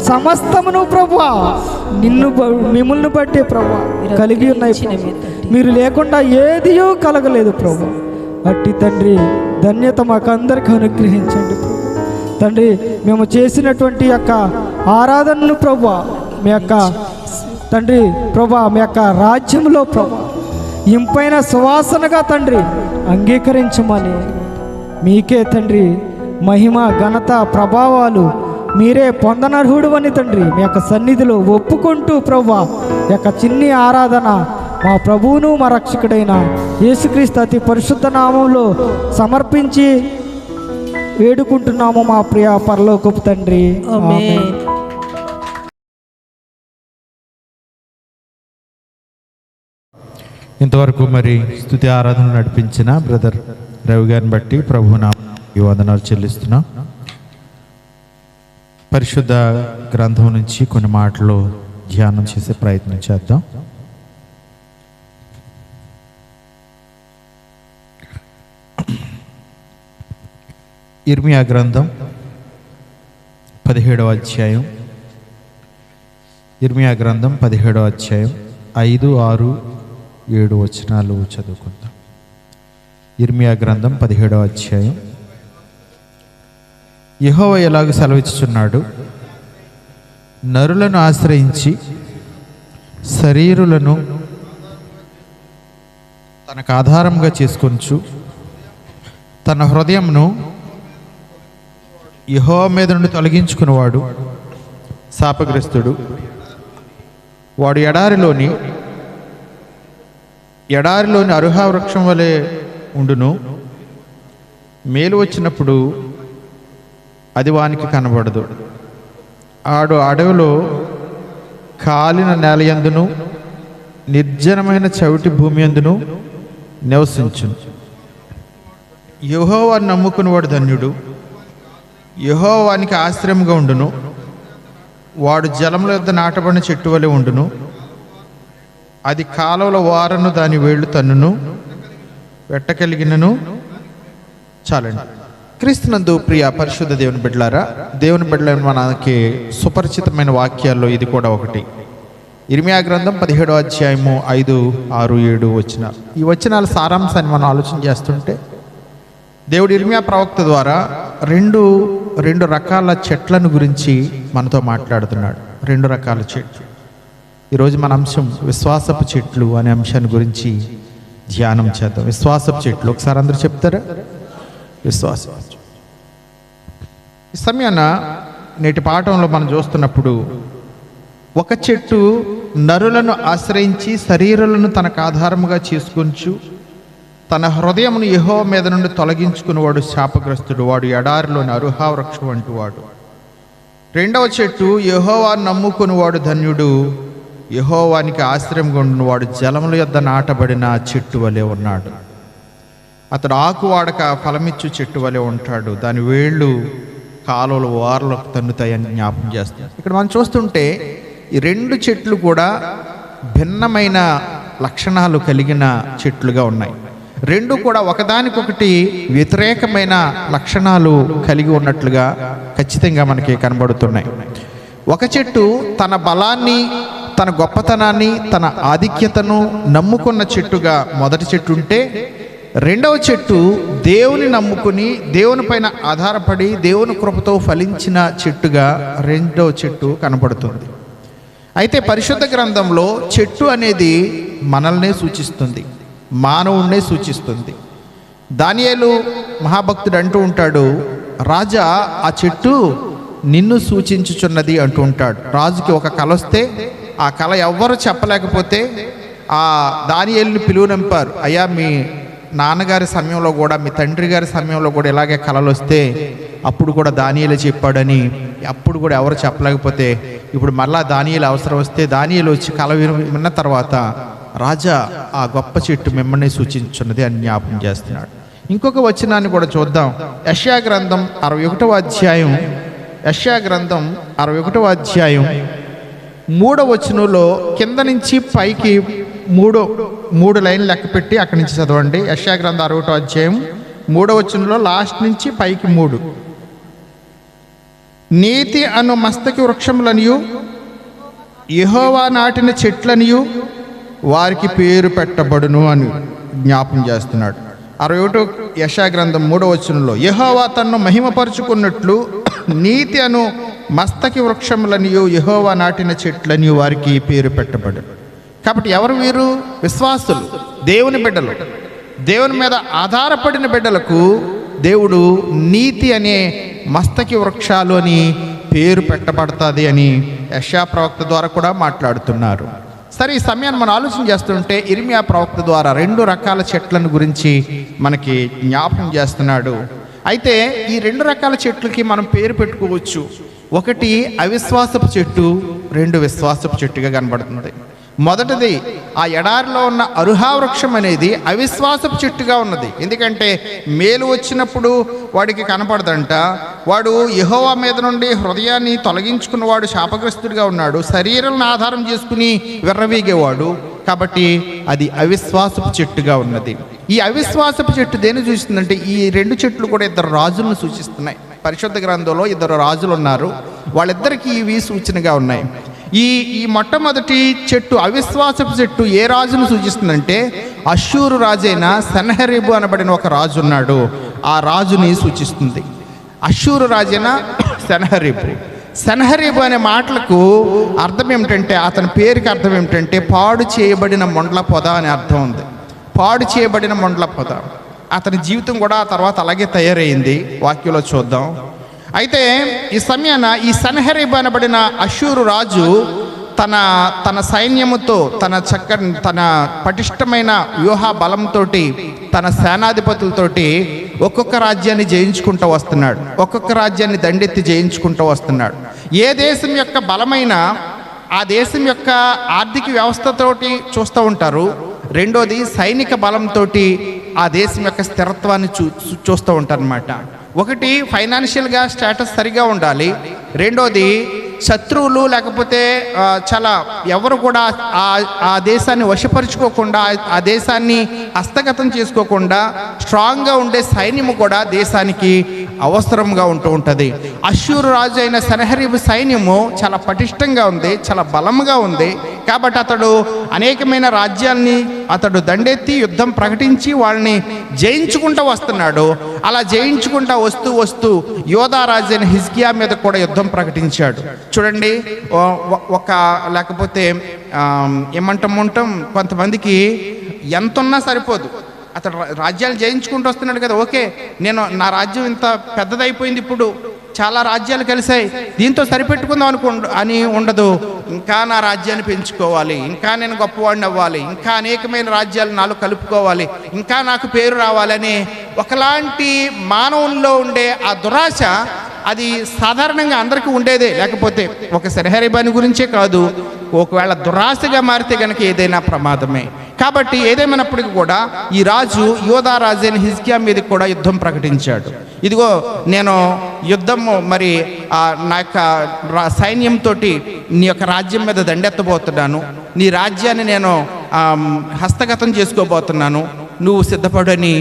సమస్తమును ప్రభు మిమ్మల్ని బట్టే ప్రభు కలిగి ఉన్నాయి. మీరు లేకుండా ఏదియో కలగలేదు ప్రభు. అట్టి తండ్రి ధన్యత మాకు అందరికీ అనుగ్రహించండి ప్రభు. తండ్రి మేము చేసినటువంటి యొక్క ఆరాధనను ప్రభు మీ యొక్క తండ్రి ప్రభా మీ యొక్క రాజ్యంలో ప్రభా ఇంపైన సువాసనగా తండ్రి అంగీకరించమని మీకే తండ్రి మహిమ ఘనత ప్రభావాలు మీరే పొందనర్హుడు అని తండ్రి మీ యొక్క సన్నిధిలో ఒప్పుకుంటూ ప్రభా యొక్క చిన్ని ఆరాధన మా ప్రభువును మా రక్షకుడైన యేసుక్రీస్తు అతి పరిశుద్ధ నామంలో సమర్పించి వేడుకుంటున్నాము మా ప్రియ పరలోకపు తండ్రి. ఆమేన్. ఇంతవరకు మరి స్తుతి ఆరాధన నడిపించిన బ్రదర్ రవి గారిని బట్టి ప్రభునామానికి వందనాలు చెల్లిస్తున్నాం. పరిశుద్ధ గ్రంథం నుంచి కొన్ని మాటలు ధ్యానం చేసే ప్రయత్నం చేద్దాం. ఇర్మియా గ్రంథం 17వ అధ్యాయం. ఇర్మియా గ్రంథం 17వ అధ్యాయం 5, 6, 7 వచనాలు చదువుకుందాం. ఇర్మియా గ్రంథం 17వ అధ్యాయం. యెహోవా ఎలాగ సెలవిచ్చుచున్నాడు, నరులను ఆశ్రయించి శరీరులను తనకు ఆధారంగా చేసుకొనుచు తన హృదయంను యెహోవా మీద నుండి తొలగించుకునేవాడు శాపగ్రస్తుడు. వాడు ఎడారిలోని అరుహా వృక్షం వలె ఉండును. మేలు వచ్చినప్పుడు అది వానికి కనబడదు. ఆడు అడవిలో కాలిన నేల యందును నిర్జనమైన చవిటి భూమి యందును నివసించును. యెహోవాను నమ్ముకునేవాడు ధన్యుడు. యెహోవానికి ఆశ్రయముగా ఉండును. వాడు జలముల యొద్ద నాటబడిన చెట్టు వలె ఉండును. అది కాలువల వారను దాని వేళ్ళు తన్నును, వెట్టకలిగినను. చాలండి. క్రీస్తునందు ప్రియ పరిశుద్ధ దేవుని బిడ్డలారా, దేవుని బిడ్డలైన మనకి సుపరిచితమైన వాక్యాల్లో ఇది కూడా ఒకటి. ఇర్మియా గ్రంథం 17వ అధ్యాయము 5, 6, 7 వచనాలు. ఈ వచనాల సారాంశాన్ని మనం ఆలోచన చేస్తుంటే దేవుడు ఇర్మియా ప్రవక్త ద్వారా రెండు రకాల చెట్లను గురించి మనతో మాట్లాడుతున్నాడు. 2 రకాల చెట్లు. ఈరోజు మన అంశం విశ్వాసపు చెట్లు అనే అంశాన్ని గురించి ధ్యానం చేద్దాం. విశ్వాసపు చెట్లు ఒకసారి అందరూ చెప్తారా? విశ్వాసం. ఈ సమయాన నేటి పాఠంలో మనం చూస్తున్నప్పుడు ఒక చెట్టు నరులను ఆశ్రయించి శరీరాలను తనకు ఆధారముగా చేసుకొంచు తన హృదయమును యెహోవా మీద నుండి తొలగించుకునేవాడు శాపగ్రస్తుడు, వాడు ఎడారిలోని అరుహా వృక్షం వంటి వాడు. రెండవ చెట్టు, యెహోవాను నమ్ముకునేవాడు ధన్యుడు, యెహోవానికి ఆశ్రయంగా ఉండువాడు జలముల యొద్ద నాటబడిన చెట్టు వలె ఉన్నాడు. అతడు ఆకు వాడక ఫలమిచ్చు చెట్టు వలె ఉంటాడు, దాని వేళ్ళు కాలువలు వారలకు తన్నుతాయని జ్ఞాపకం చేస్తాడు. ఇక్కడ మనం చూస్తుంటే ఈ రెండు చెట్లు కూడా భిన్నమైన లక్షణాలు కలిగిన చెట్లుగా ఉన్నాయి. రెండు కూడా ఒకదానికొకటి వ్యతిరేకమైన లక్షణాలు కలిగి ఉన్నట్లుగా ఖచ్చితంగా మనకి కనబడుతున్నాయి. ఒక చెట్టు తన బలాన్ని, తన గొప్పతనాన్ని, తన ఆధిక్యతను నమ్ముకున్న చెట్టుగా మొదటి చెట్టు ఉంటే, రెండవ చెట్టు దేవుని నమ్ముకుని దేవుని పైన ఆధారపడి దేవుని కృపతో ఫలించిన చెట్టుగా రెండవ చెట్టు కనబడుతుంది. అయితే పరిశుద్ధ గ్రంథంలో చెట్టు అనేది మనల్నే సూచిస్తుంది, మానవుణ్ణే సూచిస్తుంది. దానియేలు మహాభక్తుడు అంటూ ఉంటాడు, రాజా ఆ చెట్టు నిన్ను సూచించుచున్నది అంటూ ఉంటాడు. రాజుకి ఒక కల వస్తే ఆ కల ఎవ్వరు చెప్పలేకపోతే ఆ దానియేలుని పిలువనంపారు. అయ్యా, మీ నాన్నగారి సమయంలో కూడా, మీ తండ్రి గారి సమయంలో కూడా ఇలాగే కలలు వస్తే అప్పుడు కూడా దానియేలు చెప్పాడని అప్పుడు కూడా ఎవరు చెప్పలేకపోతే ఇప్పుడు మళ్ళా దానియేలు అవసరం వస్తే దానియేలు వచ్చి కల విన్న తర్వాత, రాజా ఆ గొప్ప చెట్టు మిమ్మల్ని సూచించున్నది అని జ్ఞాపకం చేస్తున్నాడు. ఇంకొక వచనాన్ని కూడా చూద్దాం. యెషయా గ్రంథం 61వ అధ్యాయం, యెషయా గ్రంథం 61వ అధ్యాయం 3వ వచనంలో కింద నుంచి పైకి మూడు లైన్లు లెక్క పెట్టి అక్కడి నుంచి చదవండి. యెషయా గ్రంథం 61వ అధ్యాయం 3వ వచనంలో లాస్ట్ నుంచి పైకి 3. నీతి అను మస్తకి వృక్షములనియు యెహోవా నాటిన చెట్లనియు వారికి పేరు పెట్టబడును అని జ్ఞాపం చేస్తున్నాడు. 61 యెషయా గ్రంథం 3వ వచనంలో యెహోవా తన్ను మహిమపరుచుకున్నట్లు నీతి అను మస్తకి వృక్షములనియు యెహోవా నాటిన చెట్లనియు వారికి పేరు పెట్టబడును. కాబట్టి ఎవరు వీరు? విశ్వాసులు, దేవుని బిడ్డలు. దేవుని మీద ఆధారపడిన బిడ్డలకు దేవుడు నీతి అనే మస్తకి వృక్షాలు అని పేరు పెట్టబడుతుంది అని యెషయా ప్రవక్త ద్వారా కూడా మాట్లాడుతున్నారు. సరే, ఈ సమయాన్ని మనం ఆలోచన చేస్తుంటే ఇర్మియా ప్రవక్త ద్వారా 2 రకాల చెట్లను గురించి మనకి జ్ఞాపకం చేస్తున్నాడు. అయితే ఈ 2 రకాల చెట్లకి మనం పేరు పెట్టుకోవచ్చు. ఒకటి అవిశ్వాసపు చెట్టు, 2 విశ్వాసపు చెట్టుగా కనబడుతుంది. మొదటిది ఆ ఎడారిలో ఉన్న అరుహా వృక్షం అనేది అవిశ్వాసపు చెట్టుగా ఉన్నది. ఎందుకంటే మేలు వచ్చినప్పుడు వాడికి కనపడదంట. వాడు యెహోవా మీద నుండి హృదయాన్ని తొలగించుకున్నవాడు శాపగ్రస్తుడిగా ఉన్నాడు. శరీరాలను ఆధారం చేసుకుని విర్రవీగేవాడు. కాబట్టి అది అవిశ్వాసపు చెట్టుగా ఉన్నది. ఈ అవిశ్వాసపు చెట్టు దేన్ని సూచిస్తుందంటే ఈ 2 చెట్లు కూడా 2 రాజులను సూచిస్తున్నాయి. పరిశుద్ధ గ్రంథంలో 2 రాజులు ఉన్నారు, వాళ్ళిద్దరికీ ఇవి సూచనగా ఉన్నాయి. ఈ మొట్టమొదటి చెట్టు అవిశ్వాసపు చెట్టు ఏ రాజును సూచిస్తుందంటే అష్షూరు రాజైన సన్హెరీబు అనబడిన ఒక రాజు ఉన్నాడు, ఆ రాజుని సూచిస్తుంది. అష్షూరు రాజైన సన్హెరీబు అనే మాటలకు అర్థం ఏమిటంటే, అతని పేరుకి అర్థం ఏమిటంటే పాడు చేయబడిన మొండ్ల పొద అనే అర్థం ఉంది. పాడు చేయబడిన మొండ్ల పొద. అతని జీవితం కూడా ఆ తర్వాత అలాగే తయారైంది. వాక్యంలో చూద్దాం. అయితే ఈ సమయాన ఈ సన్హెరీబు అనబడిన అష్షూరు రాజు తన సైన్యముతో, తన పటిష్టమైన వ్యూహ బలంతో, తన సేనాధిపతులతోటి ఒక్కొక్క రాజ్యాన్ని జయించుకుంటూ వస్తున్నాడు. ఒక్కొక్క రాజ్యాన్ని దండెత్తి జయించుకుంటూ వస్తున్నాడు. ఏ దేశం యొక్క బలమైన ఆ దేశం యొక్క ఆర్థిక వ్యవస్థతోటి చూస్తూ ఉంటారు. రెండోది సైనిక బలంతో ఆ దేశం యొక్క స్థిరత్వాన్ని చూస్తూ ఉంటారు అన్నమాట. ఒకటి ఫైనాన్షియల్గా స్టేటస్ సరిగా ఉండాలి. రెండోది శత్రువులు లేకపోతే చాలా ఎవరు కూడా ఆ దేశాన్ని వశపరుచుకోకుండా, ఆ దేశాన్ని హస్తగతం చేసుకోకుండా స్ట్రాంగ్గా ఉండే సైన్యము కూడా దేశానికి అవసరంగా ఉంటూ ఉంటుంది. అష్షూరు రాజు అయిన సన్హెరీబు సైన్యము చాలా పటిష్టంగా ఉంది, చాలా బలంగా ఉంది. కాబట్టి అతడు అనేకమైన రాజ్యాల్ని అతడు దండెత్తి యుద్ధం ప్రకటించి వాళ్ళని జయించుకుంటూ వస్తున్నాడు. అలా జయించుకుంటూ వస్తూ యోధా రాజు అయిన హిజ్కియా మీద కూడా యుద్ధం ప్రకటించాడు. చూడండి, లేకపోతే ఏమంటాం, కొంతమందికి ఎంత ఉన్నా సరిపోదు. అతడు రాజ్యాలు జయించుకుంటూ వస్తున్నాడు కదా, ఓకే నా రాజ్యం ఇంత పెద్దదైపోయింది, ఇప్పుడు చాలా రాజ్యాలు కలిసాయి, దీంతో సరిపెట్టుకుందాం అని ఉండదు. ఇంకా నా రాజ్యాన్ని పెంచుకోవాలి, ఇంకా నేను గొప్పవాడిని అవ్వాలి, ఇంకా అనేకమైన రాజ్యాలు నాలో కలుపుకోవాలి, ఇంకా నాకు పేరు రావాలని ఒకలాంటి మానవుల్లో ఉండే ఆ దురాశ అది సాధారణంగా అందరికీ ఉండేదే. లేకపోతే ఒక సెనహెరీబుని గురించే కాదు, ఒకవేళ దురాశగా మారితే కనుక ఏదైనా ప్రమాదమే. కాబట్టి ఏదేమైనప్పటికీ కూడా ఈ రాజు యోధా రాజు అయిన హిజ్కియా మీద కూడా యుద్ధం ప్రకటించాడు. ఇదిగో నేను యుద్ధము మరి నా యొక్క సైన్యంతో నీ యొక్క రాజ్యం మీద దండెత్తబోతున్నాను, నీ రాజ్యాన్ని నేను హస్తగతం చేసుకోబోతున్నాను, నువ్వు సిద్ధపడని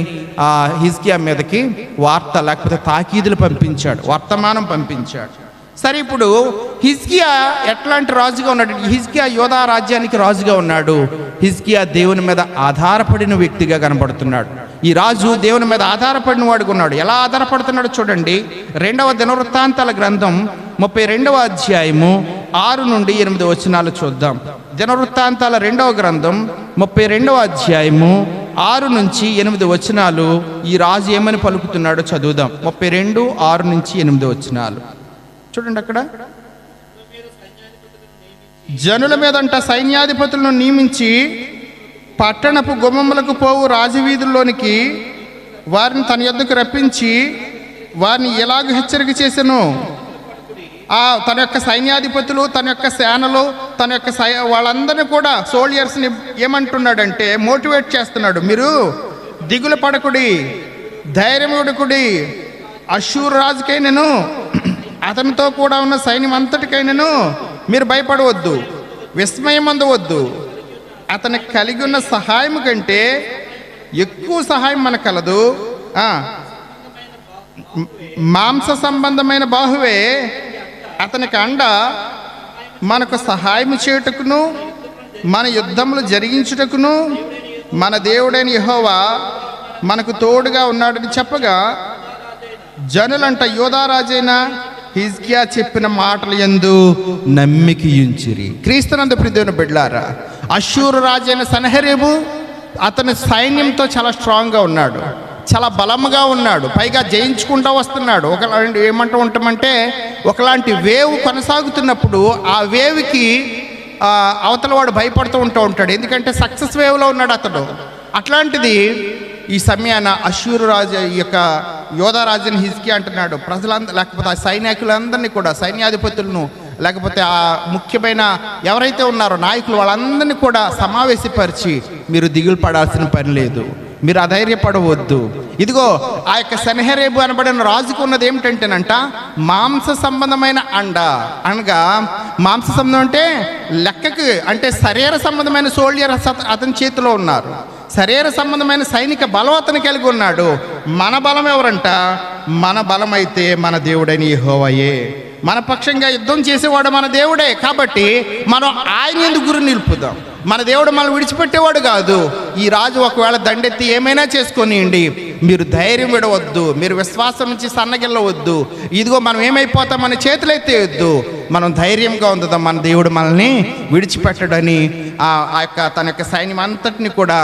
హిజ్కియా మీదకి వార్త లేకపోతే తాకీదులు పంపించాడు, వర్తమానం పంపించాడు. సరే, ఇప్పుడు హిజ్కియా ఎట్లాంటి రాజుగా ఉన్నాడు? హిజ్కియా యోధా రాజ్యానికి రాజుగా ఉన్నాడు. హిజ్కియా దేవుని మీద ఆధారపడిన వ్యక్తిగా కనబడుతున్నాడు. ఈ రాజు దేవుని మీద ఆధారపడిన వాడుగా ఉన్నాడు. ఎలా ఆధారపడుతున్నాడు చూడండి. 2వ దినవృత్తాంతాల గ్రంథం 32వ అధ్యాయము 6 నుండి 8 వచనాలు చూద్దాం. దినవృత్తాంతాల 2వ గ్రంథం 32వ అధ్యాయము 6 నుంచి 8 వచనాలు ఈ రాజు ఏమని పలుకుతున్నాడో చదువుదాం. 32, 6 నుంచి 8 వచనాలు చూడండి. అక్కడ జనుల మీదంట సైన్యాధిపతులను నియమించి పట్టణపు గుమ్మములకు పోవు రాజవీధుల్లోనికి వారిని తన యొద్దకు రప్పించి వారిని ఎలాగ హెచ్చరిక చేసెను. తన యొక్క సైన్యాధిపతులు, తన యొక్క సేనలు, తన యొక్క వాళ్ళందరినీ కూడా సోల్జర్స్ని ఏమంటున్నాడంటే మోటివేట్ చేస్తున్నాడు. మీరు దిగులు పడకుడి, ధైర్యముడుకుడి, అష్షూరు రాజుకైనను అతనితో కూడా ఉన్న సైన్యం అంతటికైనను మీరు భయపడవద్దు, విస్మయం అందవద్దు. అతనికి కలిగి ఉన్న సహాయం కంటే ఎక్కువ సహాయం మనకు కలదు. మాంస సంబంధమైన బాహువే అతనికి అండ మనకు సహాయం చేయుటకును మన యుద్ధములు జరిగించుటకును మన దేవుడైన యెహోవా మనకు తోడుగా ఉన్నాడని చెప్పగా జనులంట యోధా రాజైన హిజ్కియా చెప్పిన మాటలు యందు నమ్మికయుంచిరి. క్రీస్తునందు ప్రియమైన బిడ్డలారా, అష్షూరు రాజైన సన్హెరీబు అతని సైన్యంతో చాలా స్ట్రాంగ్గా ఉన్నాడు, చాలా బలంగా ఉన్నాడు, పైగా జయించుకుంటూ వస్తున్నాడు. ఏమంటూ ఉంటామంటే ఒకలాంటి వేవ్ కొనసాగుతున్నప్పుడు ఆ వేవ్కి అవతల వాడు భయపడుతూ ఉంటాడు, ఎందుకంటే సక్సెస్ వేవ్లో ఉన్నాడు అతడు. అట్లాంటిది ఈ సమయాన అష్షూరు రాజు యొక్క యోధా రాజుని హిజ్కియా అంటున్నాడు, ప్రజలందరూ లేకపోతే ఆ సైనికులందరినీ కూడా, సైన్యాధిపతులను లేకపోతే ఆ ముఖ్యమైన ఎవరైతే ఉన్నారో నాయకులు, వాళ్ళందరినీ కూడా సమావేశపరిచి మీరు దిగులు పడాల్సిన పని లేదు, మీరు అధైర్యపడవద్దు. ఇదిగో ఆ యొక్క సన్హెరీబు అనబడిన రాజుకు ఉన్నది ఏమిటంటేనంట మాంస సంబంధమైన అండ. అనగా మాంస సంబంధం అంటే లెక్కకి అంటే శరీర సంబంధమైన సోల్జర్ అతని చేతిలో ఉన్నారు, శరీర సంబంధమైన సైనిక బలం అతను కలిగి ఉన్నాడు. మన బలం ఎవరంట? మన బలం అయితే మన దేవుడైన యెహోవాయే. మన పక్షంగా యుద్ధం చేసేవాడు మన దేవుడే. కాబట్టి మనం ఆయన ఎందుకు గురి నిలుపుదాం. మన దేవుడు మనం విడిచిపెట్టేవాడు కాదు. ఈ రాజు ఒకవేళ దండెత్తి ఏమైనా చేసుకొనియండి, మీరు ధైర్యం విడవద్దు, మీరు విశ్వాసం నుంచి సన్నగిల్లవద్దు. ఇదిగో మనం ఏమైపోతామని చేతులెత్తేయొద్దు, మనం ధైర్యంగా ఉందాం. మన దేవుడు మనల్ని విడిచిపెట్టడని ఆ యొక్క తన యొక్క సైన్యం అంతటిని కూడా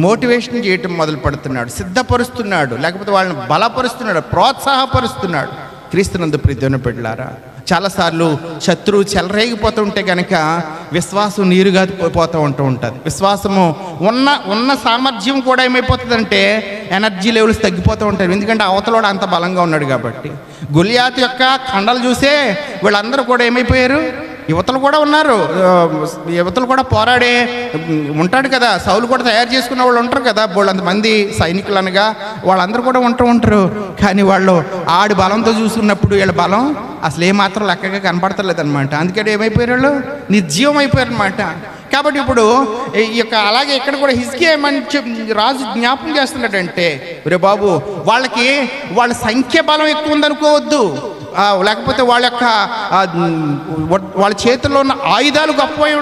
మోటివేషన్ చేయటం మొదలు పెడుతున్నాడు, సిద్ధపరుస్తున్నాడు, లేకపోతే వాళ్ళని బలపరుస్తున్నాడు, ప్రోత్సాహపరుస్తున్నాడు. క్రీస్తునందు ప్రియమైన బిడ్డలారా, చాలాసార్లు శత్రువు చెలరేగిపోతుంటే కనుక విశ్వాసం నీరుగా పోతూ ఉంటుంది. విశ్వాసము ఉన్న సామర్థ్యం కూడా ఏమైపోతుందంటే ఎనర్జీ లెవెల్స్ తగ్గిపోతూ ఉంటాయి, ఎందుకంటే అవతలోడు అంత బలంగా ఉన్నాడు కాబట్టి. గొలియాతు యొక్క కండలు చూసే వీళ్ళందరూ కూడా ఏమైపోయారు, యువతలు కూడా ఉన్నారు, యువతలు కూడా పోరాడే ఉంటాడు కదా, సౌలు కూడా తయారు చేసుకున్న వాళ్ళు ఉంటారు కదా, వాళ్ళంతమంది సైనికులు అనగా వాళ్ళందరూ కూడా ఉంటారు. కానీ వాళ్ళు ఆడి బలంతో చూసుకున్నప్పుడు వీళ్ళ బలం అసలు ఏమాత్రం లెక్కగా కనపడతలేదు అనమాట. అందుకని ఏమైపోయారు, వాళ్ళు నిర్జీవం అయిపోయారు అనమాట. కాబట్టి ఇప్పుడు ఈ యొక్క అలాగే ఇక్కడ కూడా హిజ్కియా ఏమని రాజు జ్ఞాపకం చేస్తున్నాడంటే, రే బాబు, వాళ్ళ సంఖ్య బలం ఎక్కువ ఉందనుకోవద్దు, లేకపోతే వాళ్ళ చేతుల్లో ఉన్న ఆయుధాలు గొప్పవి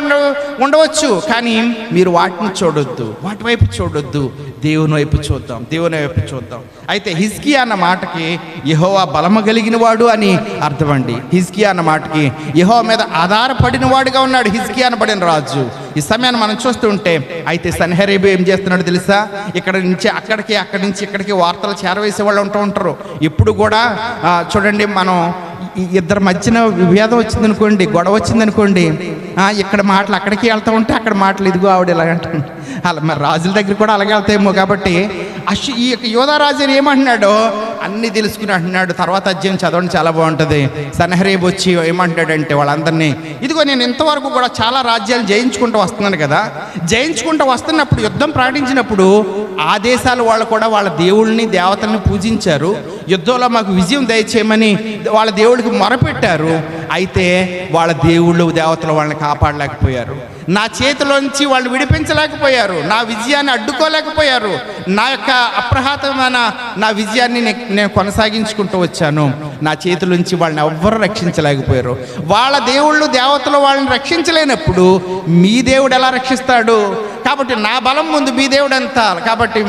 ఉండవచ్చు, కానీ మీరు వాటిని చూడొద్దు, వాటి వైపు చూడొద్దు, దేవుని వైపు చూద్దాం, దేవుని వైపు చూద్దాం. అయితే హిజ్కియా అన్న మాటకి యెహోవా బలము కలిగిన వాడు అని అర్థం అండి. హిజ్కియా అన్న మాటకి యెహోవా మీద ఆధారపడిన వాడుగా ఉన్నాడు హిజ్కియా అనబడిన రాజు. ఈ సమయాన్ని మనం చూస్తూ ఉంటే అయితే సన్హెరీబు ఏం చేస్తున్నాడు తెలుసా, ఇక్కడ నుంచి అక్కడికి, అక్కడి నుంచి ఇక్కడికి వార్తలు చేరవేసే వాళ్ళు ఉంటారు. ఇప్పుడు కూడా చూడండి, మనం ఇద్దరి మధ్యన విభేదం వచ్చిందనుకోండి, గొడవ వచ్చిందనుకోండి, ఇక్కడ మాటలు అక్కడికి వెళ్తూ ఉంటే అక్కడ మాటలు ఇదిగో ఆవిడ ఇలాగంటుంది. అలా మరి రాజుల దగ్గర కూడా అలాగే వెళ్తాయేమో. కాబట్టి ఈ యొక్క యోధారాజు అని ఏమంటున్నాడో అన్నీ తెలుసుకుని అంటున్నాడు. తర్వాత అధ్యాయం చదవండి, చాలా బాగుంటుంది. సన్హెరీబు వచ్చి ఏమంటున్నాడంటే వాళ్ళందరినీ, ఇదిగో నేను ఇంతవరకు కూడా చాలా రాజ్యాలు జయించుకుంటూ వస్తున్నాను కదా, జయించుకుంటూ వస్తున్నప్పుడు యుద్ధం ప్రకటించినప్పుడు ఆ దేశాల వాళ్ళు కూడా వాళ్ళ దేవుళ్ళని దేవతల్ని పూజించారు. యుద్ధంలో మాకు విజయం దయచేయమని వాళ్ళ దేవుడికి మొరపెట్టారు. అయితే వాళ్ళ దేవుళ్ళు దేవతలు వాళ్ళని కాపాడలేకపోయారు. నా చేతిలోంచి వాళ్ళు విడిపించలేకపోయారు. నా విజయాన్ని అడ్డుకోలేకపోయారు. నా యొక్క అప్రహాతమైన నా విజయాన్ని నేను కొనసాగించుకుంటూ వచ్చాను. నా చేతిలోంచి వాళ్ళని ఎవ్వరూ రక్షించలేకపోయారు. వాళ్ళ దేవుళ్ళు దేవతలు వాళ్ళని రక్షించలేనప్పుడు మీ దేవుడు ఎలా రక్షిస్తాడు? కాబట్టి నా బలం ముందు మీ దేవుడు ఎంత? కాబట్టి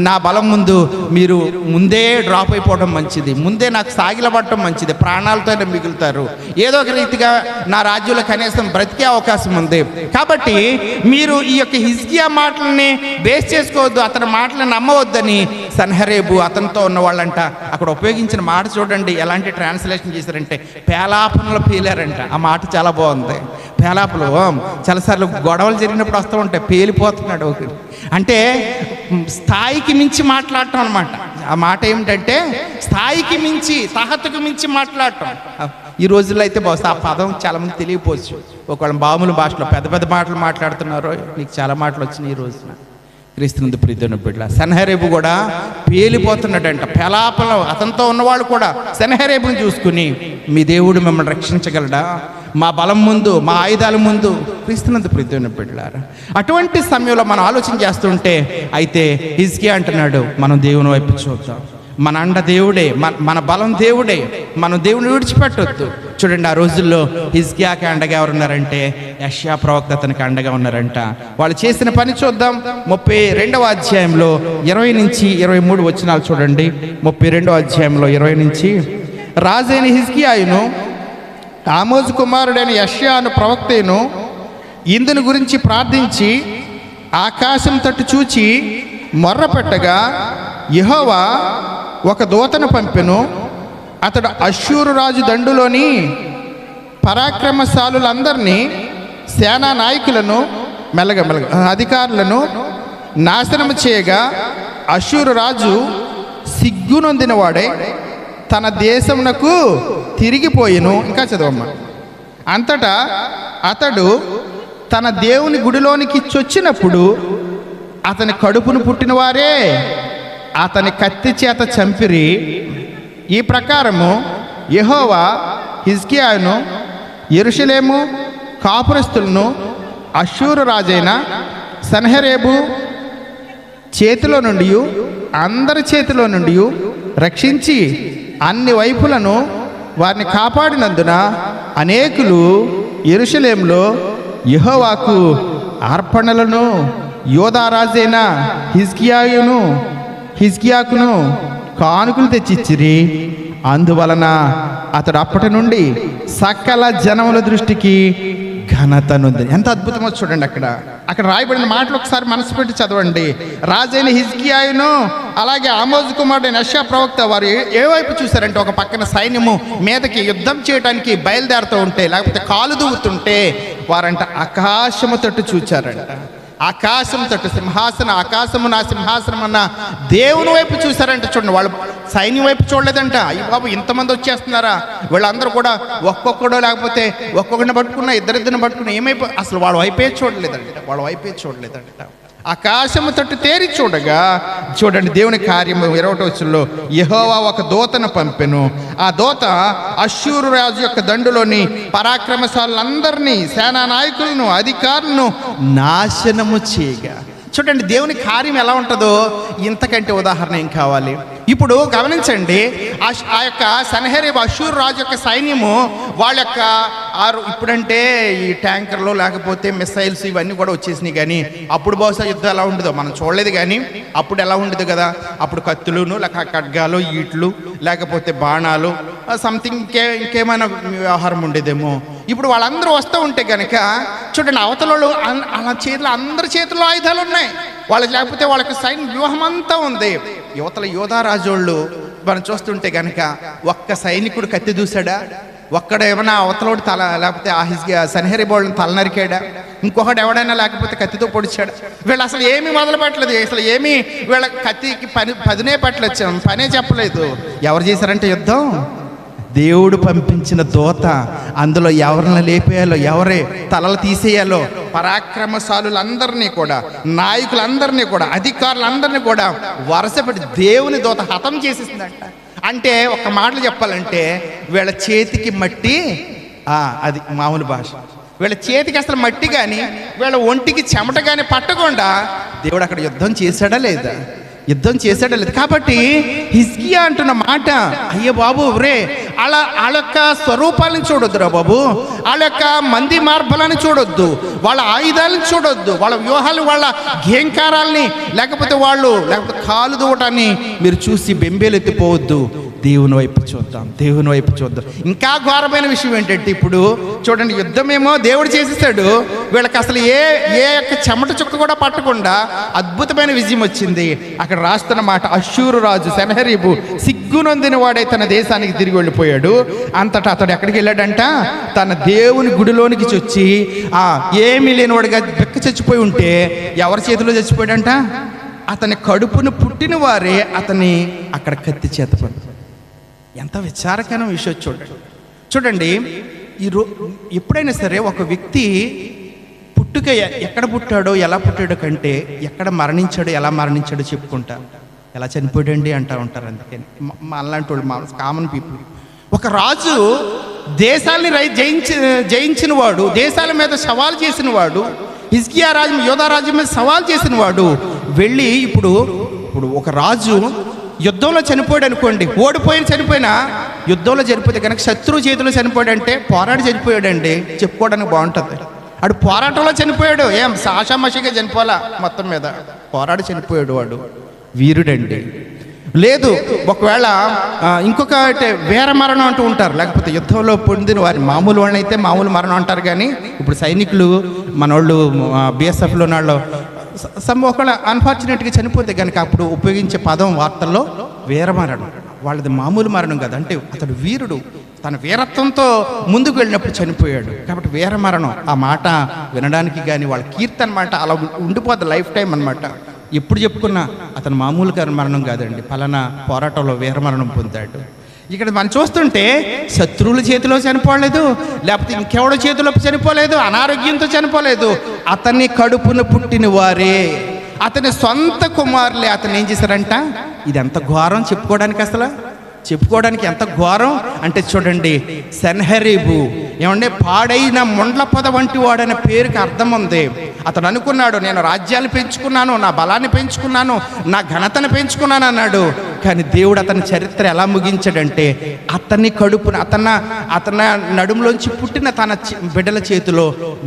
నా బలం ముందు మీరు ముందే డ్రాప్ అయిపోవడం మంచిది, ముందే నాకు సాగిలపడటం మంచిది, ప్రాణాలతోనే మిగులుతారు, ఏదో ఒక రీతిగా నా రాజ్యంలో కనీసం బ్రతికే అవకాశం ఉంది. కాబట్టి మీరు ఈ యొక్క హిజ్కియా మాటలని బేస్ చేసుకోవద్దు, అతని మాటలను నమ్మవద్దని సన్హెరీబు అతనితో ఉన్న వాళ్ళంట అక్కడ ఉపయోగించిన మాట చూడండి, ఎలాంటి ట్రాన్స్లేషన్ చేశారంటే పేలాపనలు పేలారంట. ఆ మాట చాలా బాగుంది. పేలాపలు చాలాసార్లు గొడవలు జరిగినప్పుడు వస్తూ ఉంటాయి, పేలిపోతున్నాడు ఒకటి అంటే స్థాయికి మించి మాట్లాడటం అనమాట. ఆ మాట ఏమిటంటే స్థాయికి మించి, తహతుకు మించి మాట్లాడటం. ఈ రోజుల్లో అయితే బహుశా ఆ పదం చాలామంది తెలియపోవచ్చు. ఒకవేళ మామూలు భాషలో పెద్ద పెద్ద మాటలు మాట్లాడుతున్నారు, నీకు చాలా మాటలు వచ్చినాయి ఈ రోజున. క్రీస్తునందు ప్రియమైన బిడ్డల, సన్హెరీబు కూడా పేలిపోతున్నాడంట. పేలాపలం అతనితో ఉన్నవాళ్ళు కూడా సన్హెరీబుని చూసుకుని, మీ దేవుడు మిమ్మల్ని రక్షించగలడా? మా బలం ముందు, మా ఆయుధాల ముందు. క్రీస్తునందు ప్రియమైన బిడ్డలారా, అటువంటి సమయంలో మనం ఆలోచన చేస్తుంటే అయితే హిజ్కియా అంటున్నాడు, మనం దేవుని వైపు చూద్దాం. మన అండ దేవుడే, మన బలం దేవుడే, మనం దేవుని విడిచిపెట్టొద్దు. చూడండి, ఆ రోజుల్లో హిజ్కియాకి అండగా ఎవరున్నారంటే యెషయా ప్రవక్త అతనికి అండగా ఉన్నారంట. వాళ్ళు చేసిన పని చూద్దాం. 32వ అధ్యాయంలో 20 నుంచి 23 వచనాలు చూడండి. 32వ అధ్యాయంలో 20 నుంచి, రాజైన హిజ్కియాయును ఆమోజు కుమారుడైన యెషయా అను ప్రవక్తను ఇందుని గురించి ప్రార్థించి ఆకాశం తట్టు చూచి మొర్ర పెట్టగా యెహోవా ఒక దూతను పంపెను. అతడు అష్షూరు రాజు దండులోని పరాక్రమశాలులందరినీ, సేనా నాయకులను, మెల్లగా అధికారులను నాశనము చేయగా అష్షూరు రాజు సిగ్గునొందిన వాడై తన దేశమునకు తిరిగిపోయెను. ఇంకా చదవమ్మ. అంతటా అతడు తన దేవుని గుడిలోనికి చొచ్చినప్పుడు అతని కడుపును పుట్టిన వారే అతని కత్తి చేత చంపిరి. ఈ ప్రకారము యెహోవా హిజ్కియాను, యెరూషలేము కాపురస్తులను అష్షూరు రాజైన సన్హెరీబు చేతిలో నుండి, అందరి చేతిలో నుండి రక్షించి అన్ని వైపులను వారిని కాపాడినందున అనేకులు యెరూషలేములో యెహోవాకు అర్పణలను యోధారాజైన హిజ్కియాకును కానుకలు తెచ్చిచ్చిరి. అందువలన అతడు అప్పటి నుండి సకల జనముల దృష్టికి ఘనతనుంది. ఎంత అద్భుతమో చూడండి. అక్కడ రాయబడిన మాటలు ఒకసారి మనసు పెట్టి చదవండి. రాజైన హిజ్కియాయును అలాగే ఆమోజు కుమారుడైన యెషయా ప్రవక్త వారు ఏ వైపు చూశారంటే, ఒక పక్కన సైన్యము మీదకి యుద్ధం చేయడానికి బయలుదేరుతూ ఉంటే, లేకపోతే కాలు దువ్వుతుంటే వారంట ఆకాశము తట్టు చూచారంట. ఆకాశం తట్టు, ఆకాశము నా సింహాసనం అన్న దేవుని వైపు చూశారంట. చూడండి, వాళ్ళు సైన్యం వైపు చూడలేదంట. అయ్యి బాబు ఇంతమంది వచ్చేస్తున్నారా, వీళ్ళందరూ కూడా ఒక్కొక్కడో లేకపోతే ఒక్కొక్కడిని పట్టుకున్నా, ఇద్దరిద్దరిని పట్టుకున్నా, అసలు వాళ్ళ వైపే చూడలేదంట. ఆకాశము తట్టు తేరి చూడగా, చూడండి దేవుని కార్యము 20వ వచనంలో, యెహోవా ఒక దూతను పంపెను. ఆ దూత అష్షూరు రాజు యొక్క దండులోని పరాక్రమశాలందరినీ, సేనా నాయకులను, అధికారులను నాశనము చేయగా. చూడండి దేవుని కార్యం ఎలా ఉంటుందో ఇంతకంటే ఉదాహరణ ఏం కావాలి? ఇప్పుడు గమనించండి, ఆ యొక్క సన్హెరీబు అష్షూరు రాజు యొక్క సైన్యము వాళ్ళ యొక్క ఇప్పుడంటే ఈ ట్యాంకర్లు లేకపోతే మిసైల్స్ ఇవన్నీ కూడా వచ్చేసినాయి. కానీ అప్పుడు బహుశా యుద్ధం ఎలా ఉండదో మనం చూడలేదు. కానీ అప్పుడు ఎలా ఉండదు కదా, అప్పుడు కత్తులును లేక ఖడ్గాలు, ఈట్లు, లేకపోతే బాణాలు, సంథింగ్ ఇంకేమైనా వ్యవహారం ఉండేదేమో. ఇప్పుడు వాళ్ళందరూ వస్తూ ఉంటే కనుక చూడండి, అవతలలో అలా చేతిలో అందరి చేతిలో ఆయుధాలు ఉన్నాయి వాళ్ళకి, లేకపోతే వాళ్ళకి సైన్య వ్యూహం అంతా ఉంది. యువతల యోధారాజోళ్ళు మనం చూస్తుంటే కనుక ఒక్క సైనికుడు కత్తి దూసాడా, ఒక్కడ ఏమైనా అవతలోడు తల, లేకపోతే ఆ హిజ్కియా సన్హెరీబుని తల నరికాడా, ఇంకొకటి ఎవడైనా లేకపోతే కత్తితో పొడిచాడు. వీళ్ళు అసలు ఏమీ మొదలు పెట్టలేదు, అసలు ఏమీ వీళ్ళ కత్తికి పదినే పెట్టలేదు, పనే చెప్పలేదు. ఎవరు చేశారంటే యుద్ధం? దేవుడు పంపించిన దూత. అందులో ఎవరిని లేపేయాలో, ఎవరే తలలు తీసేయాలో, పరాక్రమశాలులందరినీ కూడా, నాయకులందరినీ కూడా, అధికారులందరినీ కూడా వరుసపెట్టి దేవుని దూత హతం చేసేసిందంట. అంటే ఒక మాటలు చెప్పాలంటే వీళ్ళ చేతికి మట్టి, అది మామూలు భాష, వీళ్ళ చేతికి అసలు మట్టి కానీ వీళ్ళ ఒంటికి చెమట కానీ పట్టకుండా దేవుడు అక్కడ యుద్ధం చేశాడా లేదా? యుద్ధం చేశాడా లేదు. కాబట్టి హిజ్కియా అంటున్న మాట, అయ్యో బాబు రే, వాళ్ళ యొక్క స్వరూపాలను చూడొద్దురా బాబు, వాళ్ళ యొక్క మంది మార్బలను చూడొద్దు, వాళ్ళ ఆయుధాలను చూడొద్దు, వాళ్ళ వ్యూహాలు, వాళ్ళ ఘేంకారాల్ని, లేకపోతే కాలు దూవటాన్ని మీరు చూసి బెంబేలెత్తిపోవద్దు. దేవుని వైపు చూద్దాం, దేవుని వైపు చూద్దాం. ఇంకా ఘోరమైన విషయం ఏంటంటే, ఇప్పుడు చూడండి, యుద్ధమేమో దేవుడు చేసేసాడు, వీళ్ళకి అసలు ఏ యొక్క చెమట చుక్క కూడా పట్టకుండా అద్భుతమైన విజయం వచ్చింది. అక్కడ రాస్తున్న మాట, అష్షూరు రాజు సన్హెరీబు సిగ్గునొందిన వాడై తన దేశానికి తిరిగి వెళ్ళిపోయాడు. అంతటా అతడు ఎక్కడికి వెళ్ళాడంట? తన దేవుని గుడిలోనికి చొచ్చి ఏమీ లేనివాడిగా బెక్క చచ్చిపోయి ఉంటే ఎవరి చేతిలో చచ్చిపోయాడంట? అతని కడుపును పుట్టిన వారే అతన్ని అక్కడ కత్తి చేత పడు. ఎంత విచారకరమైన విషయం చూడండి. ఎప్పుడైనా సరే ఒక వ్యక్తి పుట్టుక ఎక్కడ పుట్టాడో, ఎలా పుట్టాడో కంటే ఎక్కడ మరణించాడో, ఎలా మరణించాడో చెప్పుకుంటారు. ఎలా చనిపోయాడండి అంటూ ఉంటారు. అందుకని అలాంటి వాళ్ళు కామన్ పీపుల్. ఒక రాజు దేశాలని జయించిన వాడు, దేశాల మీద సవాల్ చేసిన వాడు, హిజ్కియా రాజు యోధా రాజు మీద సవాల్ చేసిన వాడు వెళ్ళి ఇప్పుడు ఒక రాజు యుద్ధంలో చనిపోయాడు అనుకోండి, చనిపోయినా యుద్ధంలో చనిపోతే కనుక శత్రువు చేతిలో చనిపోయాడంటే పోరాడి చనిపోయాడండి చెప్పుకోవడానికి బాగుంటుంది. వాడు పోరాటంలో చనిపోయాడు, ఏం సాషామషిగా చనిపోలా, మొత్తం మీద పోరాడి చనిపోయాడు, వాడు వీరుడండి. లేదు ఒకవేళ ఇంకొక వీర మరణం అంటూ ఉంటారు, లేకపోతే యుద్ధంలో పొందిన వారి మామూలు వాళ్ళని అయితే మామూలు మరణం అంటారు. కానీ ఇప్పుడు సైనికులు మనోళ్ళు బిఎస్ఎఫ్లో నాళ్ళు ఒకవేళ అన్ఫార్చునేట్గా చనిపోతే కనుక అప్పుడు ఉపయోగించే పదం వార్తల్లో వీరమరణం. వాళ్ళది మామూలు మరణం కదా, అంటే అతడు వీరుడు, తన వీరత్వంతో ముందుకు వెళ్ళినప్పుడు చనిపోయాడు. కాబట్టి వీరమరణం ఆ మాట వినడానికి కానీ వాళ్ళ కీర్తి అనమాట అలా ఉండిపోద్ది లైఫ్ టైం అనమాట. ఎప్పుడు చెప్పుకున్నా అతను మామూలుగా మరణం కాదండి, పలానా పోరాటంలో వీరమరణం పొందాడు. ఇక్కడ మనం చూస్తుంటే శత్రువుల చేతిలో చనిపోలేదు, లేకపోతే ఇంకెవడో చేతిలో చనిపోలేదు, అనారోగ్యంతో చనిపోలేదు. అతన్ని కడుపున పుట్టిన వారే, అతని సొంత కుమారులే అతను ఏం చేశారంట. ఇది ఎంత ఘోరం చెప్పుకోవడానికి ఎంత ఘోరం అంటే చూడండి, సన్హెరీబు ఏమంటే పాడైన ముండ్ల పొద వంటి వాడనే పేరుకి అర్థం ఉంది. అతను అనుకున్నాడు, నేను రాజ్యాలు పెంచుకున్నాను, నా బలాన్ని పెంచుకున్నాను, నా ఘనతను పెంచుకున్నాను అన్నాడు. కానీ దేవుడు అతని చరిత్ర ఎలా ముగించాడంటే, అతన్ని కడుపున అతని నడుములోంచి పుట్టిన తన బిడ్డల చేతిలో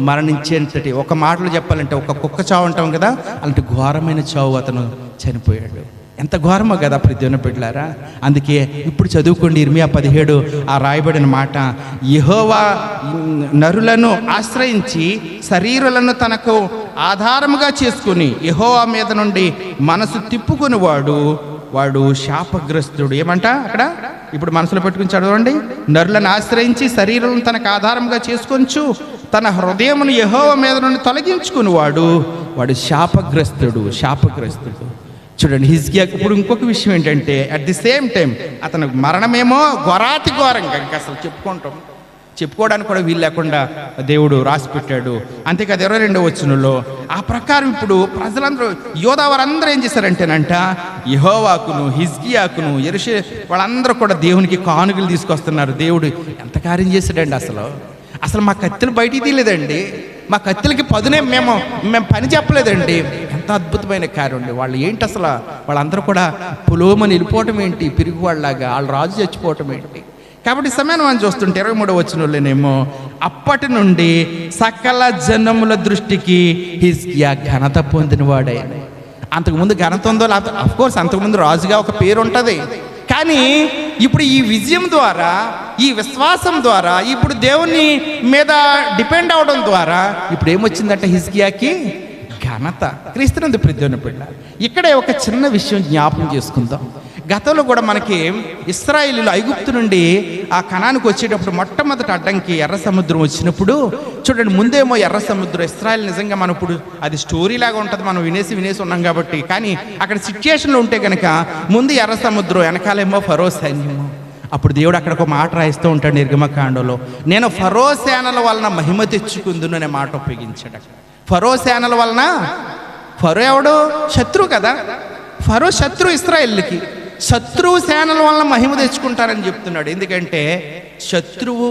మరణించేంతటి, ఒక మాటలో చెప్పాలంటే ఒక కుక్క చావు అంటాం కదా, అలాంటి ఘోరమైన చావు అతను చనిపోయాడు. ఎంత ఘోరమో కదా దేవుని బిడ్డలారా. అందుకే ఇప్పుడు చదువుకోండి ఇర్మియా 17 ఆ రాయబడిన మాట, యెహోవా నరులను ఆశ్రయించి శరీరులను తనకు ఆధారముగా చేసుకుని యెహోవా మీద నుండి మనసు తిప్పుకుని వాడు శాపగ్రస్తుడు. ఏమంట అక్కడ ఇప్పుడు మనసులో పెట్టుకుని చదవండి, నరులను ఆశ్రయించి శరీరం తనకు ఆధారంగా చేసుకొంచు తన హృదయమును యెహోవా మీద నుండి తొలగించుకుని వాడు శాపగ్రస్తుడు. చూడండి హిజ్కియా. ఇప్పుడు ఇంకొక విషయం ఏంటంటే, అట్ ది సేమ్ టైం అతను మరణమేమో ఘోరాతి ఘోరంగా, ఇంకా అసలు చెప్పుకోవడానికి కూడా వీలు లేకుండా దేవుడు రాసి పెట్టాడు. అంతేకాదు 22వ వచనంలో ఆ ప్రకారం ఇప్పుడు ప్రజలందరూ యోధావారందరూ ఏం చేశారంటేనంట, యెహోవాకును హిజ్కియాకును వాళ్ళందరూ కూడా దేవునికి కానుకలు తీసుకొస్తున్నారు. దేవుడు ఎంత కార్యం చేశాడండి. అసలు మా కత్తులు బయటికి తీయలేదండి, మా కత్తులకి పదునే మేము పని చెప్పలేదండి. ఎంత అద్భుతమైన కార్యం అండి. వాళ్ళు ఏంటి అసలు, వాళ్ళందరూ కూడా పులోమని వెళ్ళిపోవటం ఏంటి, పిరుగు వాళ్ళలాగా వాళ్ళ రాజు చచ్చిపోవటం ఏంటి. కాబట్టి సమయం మనం చూస్తుంటే 23వ వచనంలోనేమో, అప్పటి నుండి సకల జనముల దృష్టికి హిజ్కియా ఘనత పొందినవాడైన. అంతకుముందు ఘనత ఉందో లేకపోతే అఫ్కోర్స్ అంతకుముందు రాజుగా ఒక పేరు ఉంటుంది, కానీ ఇప్పుడు ఈ విజయం ద్వారా, ఈ విశ్వాసం ద్వారా, ఇప్పుడు దేవుని మీద డిపెండ్ అవడం ద్వారా ఇప్పుడు ఏమొచ్చిందంటే హిజ్కియాకి ఘనత. క్రీస్తునందు ప్రియమైన బిడ్డ, ఇక్కడే ఒక చిన్న విషయం జ్ఞాపకం చేసుకుందాం. గతంలో కూడా మనకి ఇశ్రాయేలీయులు ఐగుప్తు నుండి ఆ కనానికి వచ్చేటప్పుడు మొట్టమొదటి అడ్డంకి ఎర్ర సముద్రం వచ్చినప్పుడు చూడండి, ముందేమో ఎర్ర సముద్రం, ఇశ్రాయేల్ నిజంగా మనం ఇప్పుడు అది స్టోరీ లాగా ఉంటుంది, మనం వినేసి ఉన్నాం కాబట్టి. కానీ అక్కడ సిచ్యుయేషన్లో ఉంటే కనుక ముందు ఎర్ర సముద్రం, వెనకాలేమో ఫరో సైన్యము. అప్పుడు దేవుడు అక్కడ ఒక మాట రాయిస్తూ ఉంటాడు నిర్గమకాండంలో, నేను ఫరో సేనల వలన మహిమ తెచ్చుకుందును అనే మాట ఉపయోగించాడు. ఫరో సేనల వలన, ఫరో ఎవడు? శత్రువు కదా. ఫరో శత్రువు ఇశ్రాయేలుకి. శత్రువు సేనల వలన మహిమ తెచ్చుకుంటారని చెప్తున్నాడు. ఎందుకంటే శత్రువు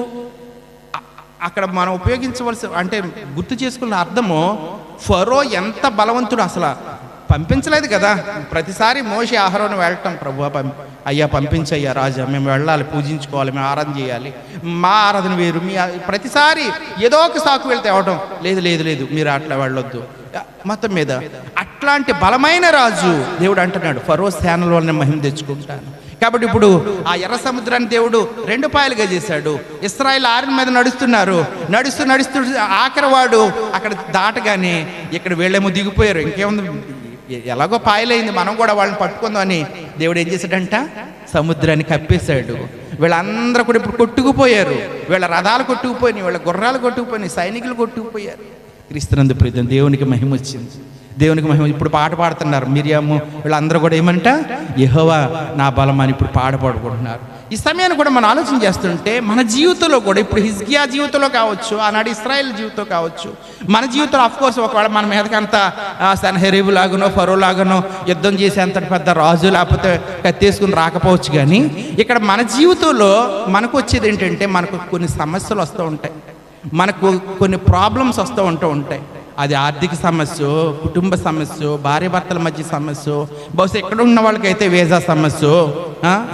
అక్కడ మనం ఉపయోగించవలసి, అంటే గుర్తు చేసుకున్న అర్థము, ఫరో ఎంత బలవంతుడు, అసలు పంపించలేదు కదా. ప్రతిసారి మోషే ఆహారం వెళ్ళటం, ప్రభు అయ్యా పంపించయ్యా రాజా, మేము వెళ్ళాలి, పూజించుకోవాలి, మేము ఆరాధన చేయాలి, మా ఆరాధన వేరు, మీ ప్రతిసారి ఏదో ఒక సాకు వెళ్తే అవడం లేదు లేదు లేదు మీరు అట్లా వెళ్ళొద్దు. మొత్తం మీద అట్లాంటి బలమైన రాజు దేవుడు అంటున్నాడు, ఫరో సేనల వలన మహిమ తెచ్చుకుంటాను. కాబట్టి ఇప్పుడు ఆ ఎర్ర సముద్రాన్ని దేవుడు 2 పాయలుగా చేశాడు. ఇశ్రాయేలు ఆరిన మీద నడుస్తున్నారు, నడుస్తూ ఆఖరి వాడు అక్కడ దాటగానే ఇక్కడ వీళ్ళేమో దిగిపోయారు. ఇంకేముంది, ఎలాగో పాయలైంది, మనం కూడా వాళ్ళని పట్టుకుందాం అని దేవుడు ఏం చేశాడంట, సముద్రాన్ని కప్పేశాడు. వీళ్ళందరూ కూడా ఇప్పుడు కొట్టుకుపోయారు. వీళ్ళ రథాలు కొట్టుకుపోయినాయి, వీళ్ళ గుర్రాలు కొట్టుకుపోయినాయి, సైనికులు కొట్టుకుపోయారు. క్రీస్తునందు ప్రీతం, దేవునికి మహిమ వచ్చింది, దేవునికి మహిమ. ఇప్పుడు పాట పాడుతున్నారు మిరియాము, వీళ్ళందరూ కూడా ఏమంట, యెహోవా నా బలం అని ఇప్పుడు పాడుకుంటున్నారు. ఈ సమయాన్ని కూడా మనం ఆలోచన చేస్తుంటే మన జీవితంలో కూడా, ఇప్పుడు హిజ్కియా జీవితంలో కావచ్చు, ఆనాడు ఇశ్రాయేల్ జీవితం కావచ్చు, మన జీవితంలో ఆఫ్కోర్స్ ఒకవేళ మన మీదకి అంత సన్హెరీబు లాగానో ఫరో లాగానో యుద్ధం చేసేంత పెద్ద రాజు లేకపోతే కత్తేసుకుని రాకపోవచ్చు. కానీ ఇక్కడ మన జీవితంలో మనకు వచ్చేది ఏంటంటే, మనకు కొన్ని సమస్యలు వస్తూ ఉంటాయి, మనకు కొన్ని ప్రాబ్లమ్స్ వస్తూ ఉంటాయి. అది ఆర్థిక సమస్య, కుటుంబ సమస్య, భార్య భర్తల మధ్య సమస్య, బహుశా ఎక్కడ ఉన్న వాళ్ళకైతే వీసా సమస్య,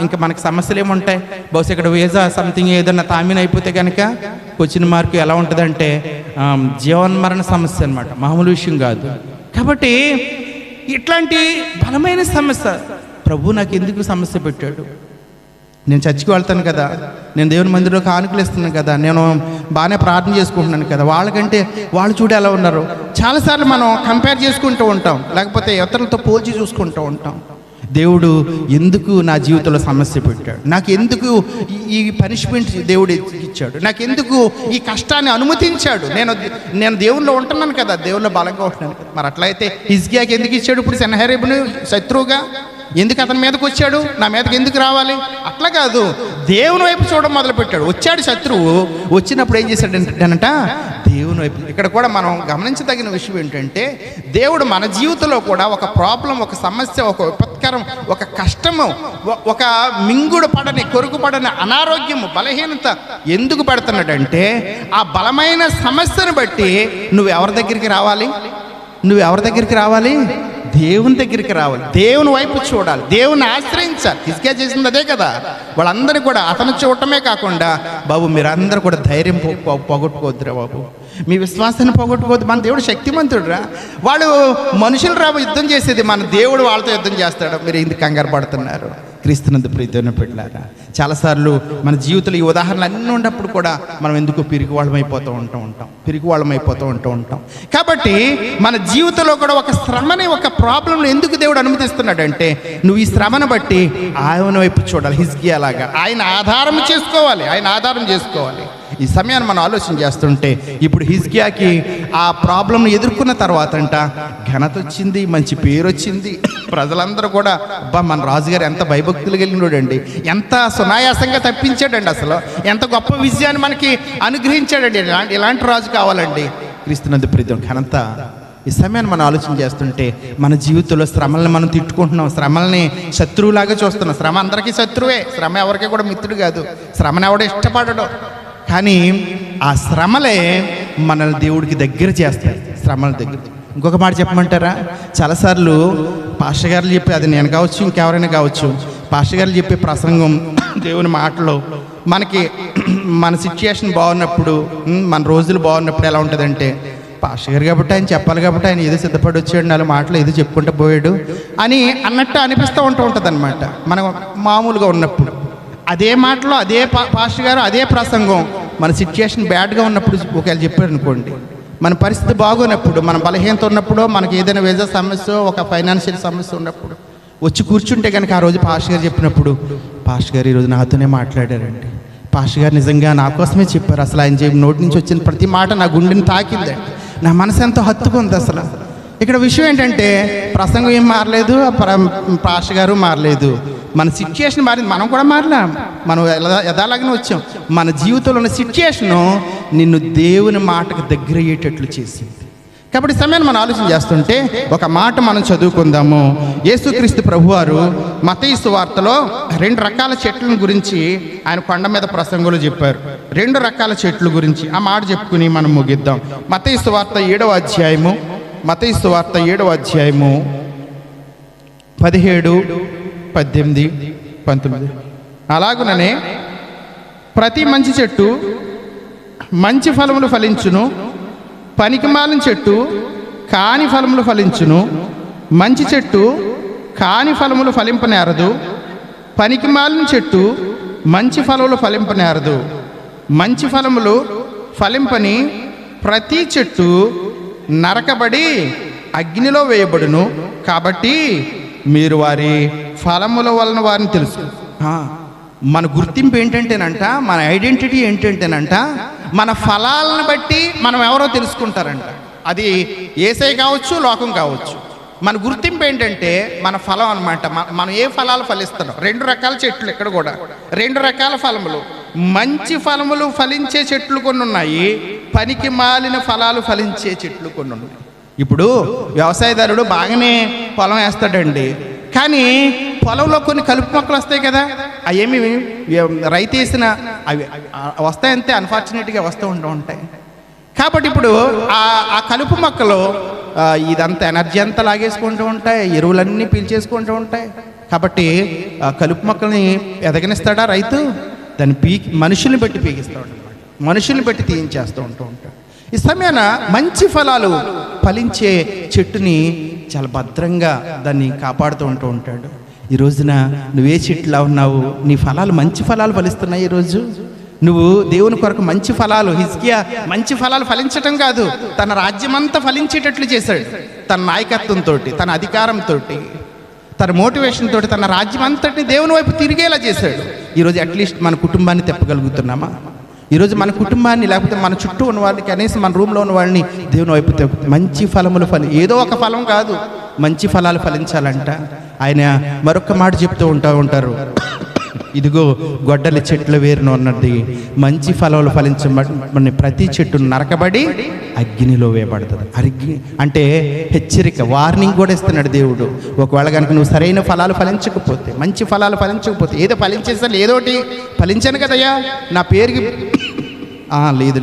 ఇంకా మనకి సమస్యలు ఏముంటాయి, బహుశా ఇక్కడ వీసా సంథింగ్ ఏదన్నా తామీన్ అయిపోతే కనుక క్వశ్చన్ మార్క్ ఎలా ఉంటుందంటే జీవన్మరణ సమస్య అనమాట, మామూలు విషయం కాదు. కాబట్టి ఇట్లాంటి బలమైన సమస్య, ప్రభు నాకు ఎందుకు సమస్య పెట్టాడు, నేను చర్చికి వెళ్తాను కదా, నేను దేవుని మందిరంలో కానుకలు ఇస్తున్నాను కదా, నేను బాగానే ప్రార్థన చేసుకుంటున్నాను కదా, వాళ్ళకంటే వాళ్ళు చూడ ఎలా ఉన్నారు. చాలాసార్లు మనం కంపేర్ చేసుకుంటూ ఉంటాం, లేకపోతే ఇతరులతో పోల్చి చూసుకుంటూ ఉంటాం. దేవుడు ఎందుకు నా జీవితంలో సమస్య పెట్టాడు, నాకు ఎందుకు ఈ పనిష్మెంట్ దేవుడు ఇచ్చాడు, నాకు ఎందుకు ఈ కష్టాన్ని అనుమతించాడు, నేను దేవుల్లో ఉంటున్నాను కదా, దేవుల్లో బలంగా ఉంటున్నాను కదా. మరి అట్లయితే హిజ్కియాకి ఎందుకు ఇచ్చాడు ఇప్పుడు సన్హెరీబుని శత్రువుగా, ఎందుకు అతని మీదకి వచ్చాడు, నా మీదకి ఎందుకు రావాలి, అట్లా కాదు, దేవుని వైపు చూడడం మొదలుపెట్టాడు. వచ్చాడు శత్రువు, వచ్చినప్పుడు ఏం చేశాడంట, దేవుని వైపు. ఇక్కడ కూడా మనం గమనించదగిన విషయం ఏంటంటే, దేవుడు మన జీవితంలో కూడా ఒక ప్రాబ్లం, ఒక సమస్య, ఒక విపత్కరం, ఒక కష్టము, ఒక మింగుడు పడని, కొరుకు పడని అనారోగ్యము, బలహీనత ఎందుకు పెడుతున్నాడంటే, ఆ బలమైన సమస్యను బట్టి నువ్వు ఎవరి దగ్గరికి రావాలి, దేవుని దగ్గరికి రావాలి, దేవుని వైపు చూడాలి, దేవుని ఆశ్రయించాలి. హిజ్కియా చేసింది అదే కదా. వాళ్ళందరూ కూడా అతను చూడటమే కాకుండా, బాబు మీరందరూ కూడా ధైర్యం పోగొట్టుకోవద్దురా బాబు, మీ విశ్వాసాన్ని పోగొట్టుకోవద్దు, మన దేవుడు శక్తిమంతుడురా, వాళ్ళు మనుషులు రా యుద్ధం చేసేది, మన దేవుడు వాళ్ళతో యుద్ధం చేస్తాడు, మీరు ఎందుకు కంగారు పడుతున్నారు. క్రీస్తునందు ప్రీతిని పెట్టారా, చాలాసార్లు మన జీవితంలో ఈ ఉదాహరణలు అన్నీ ఉన్నప్పుడు కూడా మనం ఎందుకు పిరికి వాళ్ళమైపోతూ ఉంటాం. కాబట్టి మన జీవితంలో కూడా ఒక శ్రమని, ఒక ప్రాబ్లంని ఎందుకు దేవుడు అనుమతిస్తున్నాడంటే, నువ్వు ఈ శ్రమను బట్టి ఆయన వైపు చూడాలి. హిజ్కియా లాగా ఆయన ఆధారం చేసుకోవాలి. ఈ సమయాన్ని మనం ఆలోచన చేస్తుంటే, ఇప్పుడు హిజ్కియాకి ఆ ప్రాబ్లంను ఎదుర్కొన్న తర్వాత అంట ఘనత వచ్చింది, మంచి పేరు వచ్చింది. ప్రజలందరూ కూడా అబ్బా మన రాజుగారు ఎంత భయభక్తులు కలిగినాడండి, ఎంత సునాయాసంగా తప్పించాడండి, అసలు ఎంత గొప్ప విజయాన్ని మనకి అనుగ్రహించాడండి, ఇలాంటి రాజు కావాలండి. క్రీస్తునందు ప్రీతం ఘనత. ఈ సమయాన్ని మనం ఆలోచన చేస్తుంటే, మన జీవితంలో శ్రమల్ని మనం తిట్టుకుంటున్నాం, శ్రమల్ని శత్రువులాగా చూస్తున్నాం. శ్రమ అందరికీ శత్రువే, శ్రమ ఎవరికి కూడా మిత్రుడు కాదు, శ్రమను ఎవడో ఇష్టపడడు. కానీ ఆ శ్రమలే మనల్ని దేవుడికి దగ్గర చేస్తాయి. శ్రమల దగ్గర ఇంకొక మాట చెప్పమంటారా, చాలాసార్లు పాస్టర్ గారు చెప్పి, అది నేను కావచ్చు ఇంకెవరైనా కావచ్చు, పాస్టర్ గారు చెప్పే ప్రసంగం, దేవుని మాటలు మనకి మన సిచ్యుయేషన్ బాగున్నప్పుడు, మన రోజులు బాగున్నప్పుడు ఎలా ఉంటుందంటే, పాస్టర్ గారు కాబట్టి ఆయన చెప్పాలి కాబట్టి ఆయన ఏదో సిద్ధపడి వచ్చాడు, నాలుగు మాటలు ఏదో చెప్పుకుంటూ పోయాడు అని అన్నట్టు అనిపిస్తూ ఉంటుంది అనమాట. మనం మామూలుగా ఉన్నప్పుడు అదే మాటలో అదే పాస్టర్ గారు అదే ప్రసంగం మన సిచ్యుయేషన్ బ్యాడ్గా ఉన్నప్పుడు ఒకవేళ చెప్పారు అనుకోండి, మన పరిస్థితి బాగున్నప్పుడు, మన బలహీనత ఉన్నప్పుడు, మనకి ఏదైనా వీసా సమస్య, ఒక ఫైనాన్షియల్ సమస్య ఉన్నప్పుడు వచ్చి కూర్చుంటే కనుక ఆ రోజు పాస్టర్ గారు చెప్పినప్పుడు, పాస్టర్ గారు ఈరోజు నాతోనే మాట్లాడారండి, పాస్టర్ గారు నిజంగా నా కోసమే చెప్పారు, అసలు ఆయన చెప్పి నోటి నుంచి వచ్చిన ప్రతి మాట నా గుండెని తాకిందండి, నా మనసు ఎంతో హత్తుకుంది. అసలు ఇక్కడ విషయం ఏంటంటే ప్రసంగం ఏం మారలేదు, పాస్టర్ గారు మారలేదు, మన సిచ్యుయేషన్ మారింది, మనం కూడా మారలేం, మనం యథాలాగానే వచ్చాం. మన జీవితంలో ఉన్న సిచ్యుయేషను నిన్ను దేవుని మాటకు దగ్గర అయ్యేటట్లు చేసింది. కాబట్టి సమయాన్ని మనం ఆలోచన చేస్తుంటే ఒక మాట మనం చదువుకుందాము. యేసుక్రీస్తు ప్రభువారు మత్తయి సువార్తలో 2 రకాల చెట్లను గురించి ఆయన కొండ మీద ప్రసంగంలో చెప్పారు. 2 రకాల చెట్ల గురించి ఆ మాట చెప్పుకుని మనం ముగిద్దాం. మత్తయి సువార్త 7వ అధ్యాయము, మత్తయి సువార్త 7వ అధ్యాయము 17, 18, 19. అలాగుననే ప్రతి మంచి చెట్టు మంచి ఫలములు ఫలించును, పనికిమాలిన చెట్టు కాని ఫలములు ఫలించును. మంచి చెట్టు కాని ఫలములు ఫలింపనేరదు, పనికిమాలిన చెట్టు మంచి ఫలములు ఫలింపనేరదు. మంచి ఫలములు ఫలింపని ప్రతి చెట్టు నరకబడి అగ్నిలో వేయబడును. కాబట్టి మీరు వారి ఫలముల వలన వారిని తెలుసు. మన గుర్తింపు ఏంటంటేనంట, మన ఐడెంటిటీ ఏంటంటేనంట, మన ఫలాలను బట్టి మనం ఎవరో తెలుసుకుంటారంట. అది యేసయ్య కావచ్చు, లోకం కావచ్చు. మన గుర్తింపు ఏంటంటే మన ఫలం అనమాట. మనం ఏ ఫలాలు ఫలిస్తున్నాం. 2 రకాల చెట్లు ఇక్కడ కూడా 2 రకాల ఫలములు. మంచి ఫలములు ఫలించే చెట్లు కొన్ని ఉన్నాయి, పనికి మాలిన ఫలాలు ఫలించే చెట్లు కొన్ని ఉన్నాయి. ఇప్పుడు వ్యవసాయదారుడు బాగానే పొలం వేస్తాడండి, కానీ పొలంలో కొన్ని కలుపు మొక్కలు వస్తాయి కదా, అవి ఏమి రైతు వేసిన అవి వస్తాయంతే, అన్ఫార్చునేట్గా వస్తూ ఉంటాయి. కాబట్టి ఇప్పుడు ఆ కలుపు మొక్కలు ఇదంతా ఎనర్జీ అంతా లాగేసుకుంటూ ఉంటాయి, ఎరువులన్నీ పీల్చేసుకుంటూ ఉంటాయి. కాబట్టి కలుపు మొక్కల్ని ఎదగనిస్తాడా రైతు? దాన్ని మనుషుల్ని బట్టి పీకిస్తూ ఉంటాడు, మనుషుల్ని బట్టి తీయించేస్తూ ఉంటాడు. ఈ సమయాన మంచి ఫలాలు ఫలించే చెట్టుని చాలా భద్రంగా దాన్ని కాపాడుతూ ఉంటాడు. ఈ రోజున నువ్వే చెట్టులా ఉన్నావు, నీ ఫలాలు మంచి ఫలాలు ఫలిస్తున్నాయి. ఈరోజు నువ్వు దేవుని కొరకు మంచి ఫలాలు, హిజ్కియా మంచి ఫలాలు ఫలించటం కాదు, తన రాజ్యమంతా ఫలించేటట్లు చేశాడు. తన నాయకత్వంతో, తన అధికారంతో, తన మోటివేషన్ తోటి తన రాజ్యం అంతటిని దేవుని వైపు తిరిగేలా చేశాడు. ఈరోజు అట్లీస్ట్ మన కుటుంబాన్ని తెప్పగలుగుతున్నామా? ఈరోజు మన కుటుంబాన్ని, లేకపోతే మన చుట్టూ ఉన్న వాళ్ళని, కనీసం మన రూమ్లో ఉన్న వాళ్ళని దేవుని వైపు మంచి ఫలములు ఏదో ఒక ఫలం కాదు, మంచి ఫలాలు ఫలించాలంట. ఆయన మరొక మాట చెప్తూ ఉంటారు, ఇదిగో గొడ్డలి చెట్ల వేరును అన్నది మంచి ఫలాలు ఫలించబడి ప్రతి చెట్టు నరకబడి అగ్నిలో వేయబడుతుంది. అగ్ని అంటే హెచ్చరిక, వార్నింగ్ కూడా ఇస్తున్నాడు దేవుడు. ఒకవేళ కనుక నువ్వు సరైన ఫలాలు ఫలించకపోతే, మంచి ఫలాలు ఫలించకపోతే, ఏదో ఫలించేసాను ఏదోటి ఫలించాను కదయ్యా నా పేరుకి,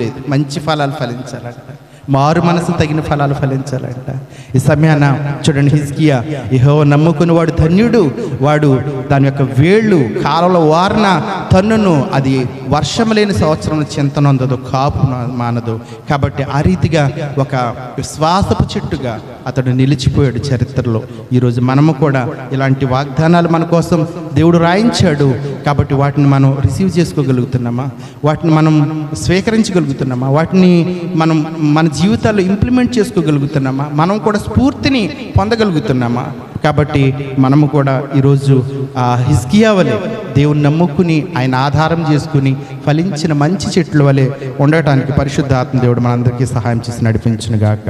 లేదు మంచి ఫలాలు ఫలించాలంట, మారు మనసు తగిన ఫలాలు ఫలించాలంట. ఈ సమయాన చూడండి, హిజ్కియా యెహోవా నమ్ముకుని వాడు ధన్యుడు, వాడు దాని యొక్క వేళ్ళు కాలంలో వారిన తన్నును, అది వర్షం లేని సంవత్సరం చింతనందదు, కాపు మానదు. కాబట్టి ఆ రీతిగా ఒక విశ్వాసపు చెట్టుగా అతడు నిలిచిపోయాడు చరిత్రలో. ఈరోజు మనము కూడా ఇలాంటి వాగ్దానాలు మన కోసం దేవుడు రాయించాడు. కాబట్టి వాటిని మనం రిసీవ్ చేసుకోగలుగుతున్నామా? వాటిని మనం స్వీకరించగలుగుతున్నామా? వాటిని మనం మన జీవితాల్లో ఇంప్లిమెంట్ చేసుకోగలుగుతున్నామా? మనం కూడా స్ఫూర్తిని పొందగలుగుతున్నామా? కాబట్టి మనము కూడా ఈరోజు హిజ్కియా వలె దేవుని నమ్ముకుని ఆయన ఆధారం చేసుకుని ఫలించిన మంచి చెట్ల వలె ఉండటానికి పరిశుద్ధాత్మ దేవుడు మనందరికీ సహాయం చేసి నడిపించునుగాక.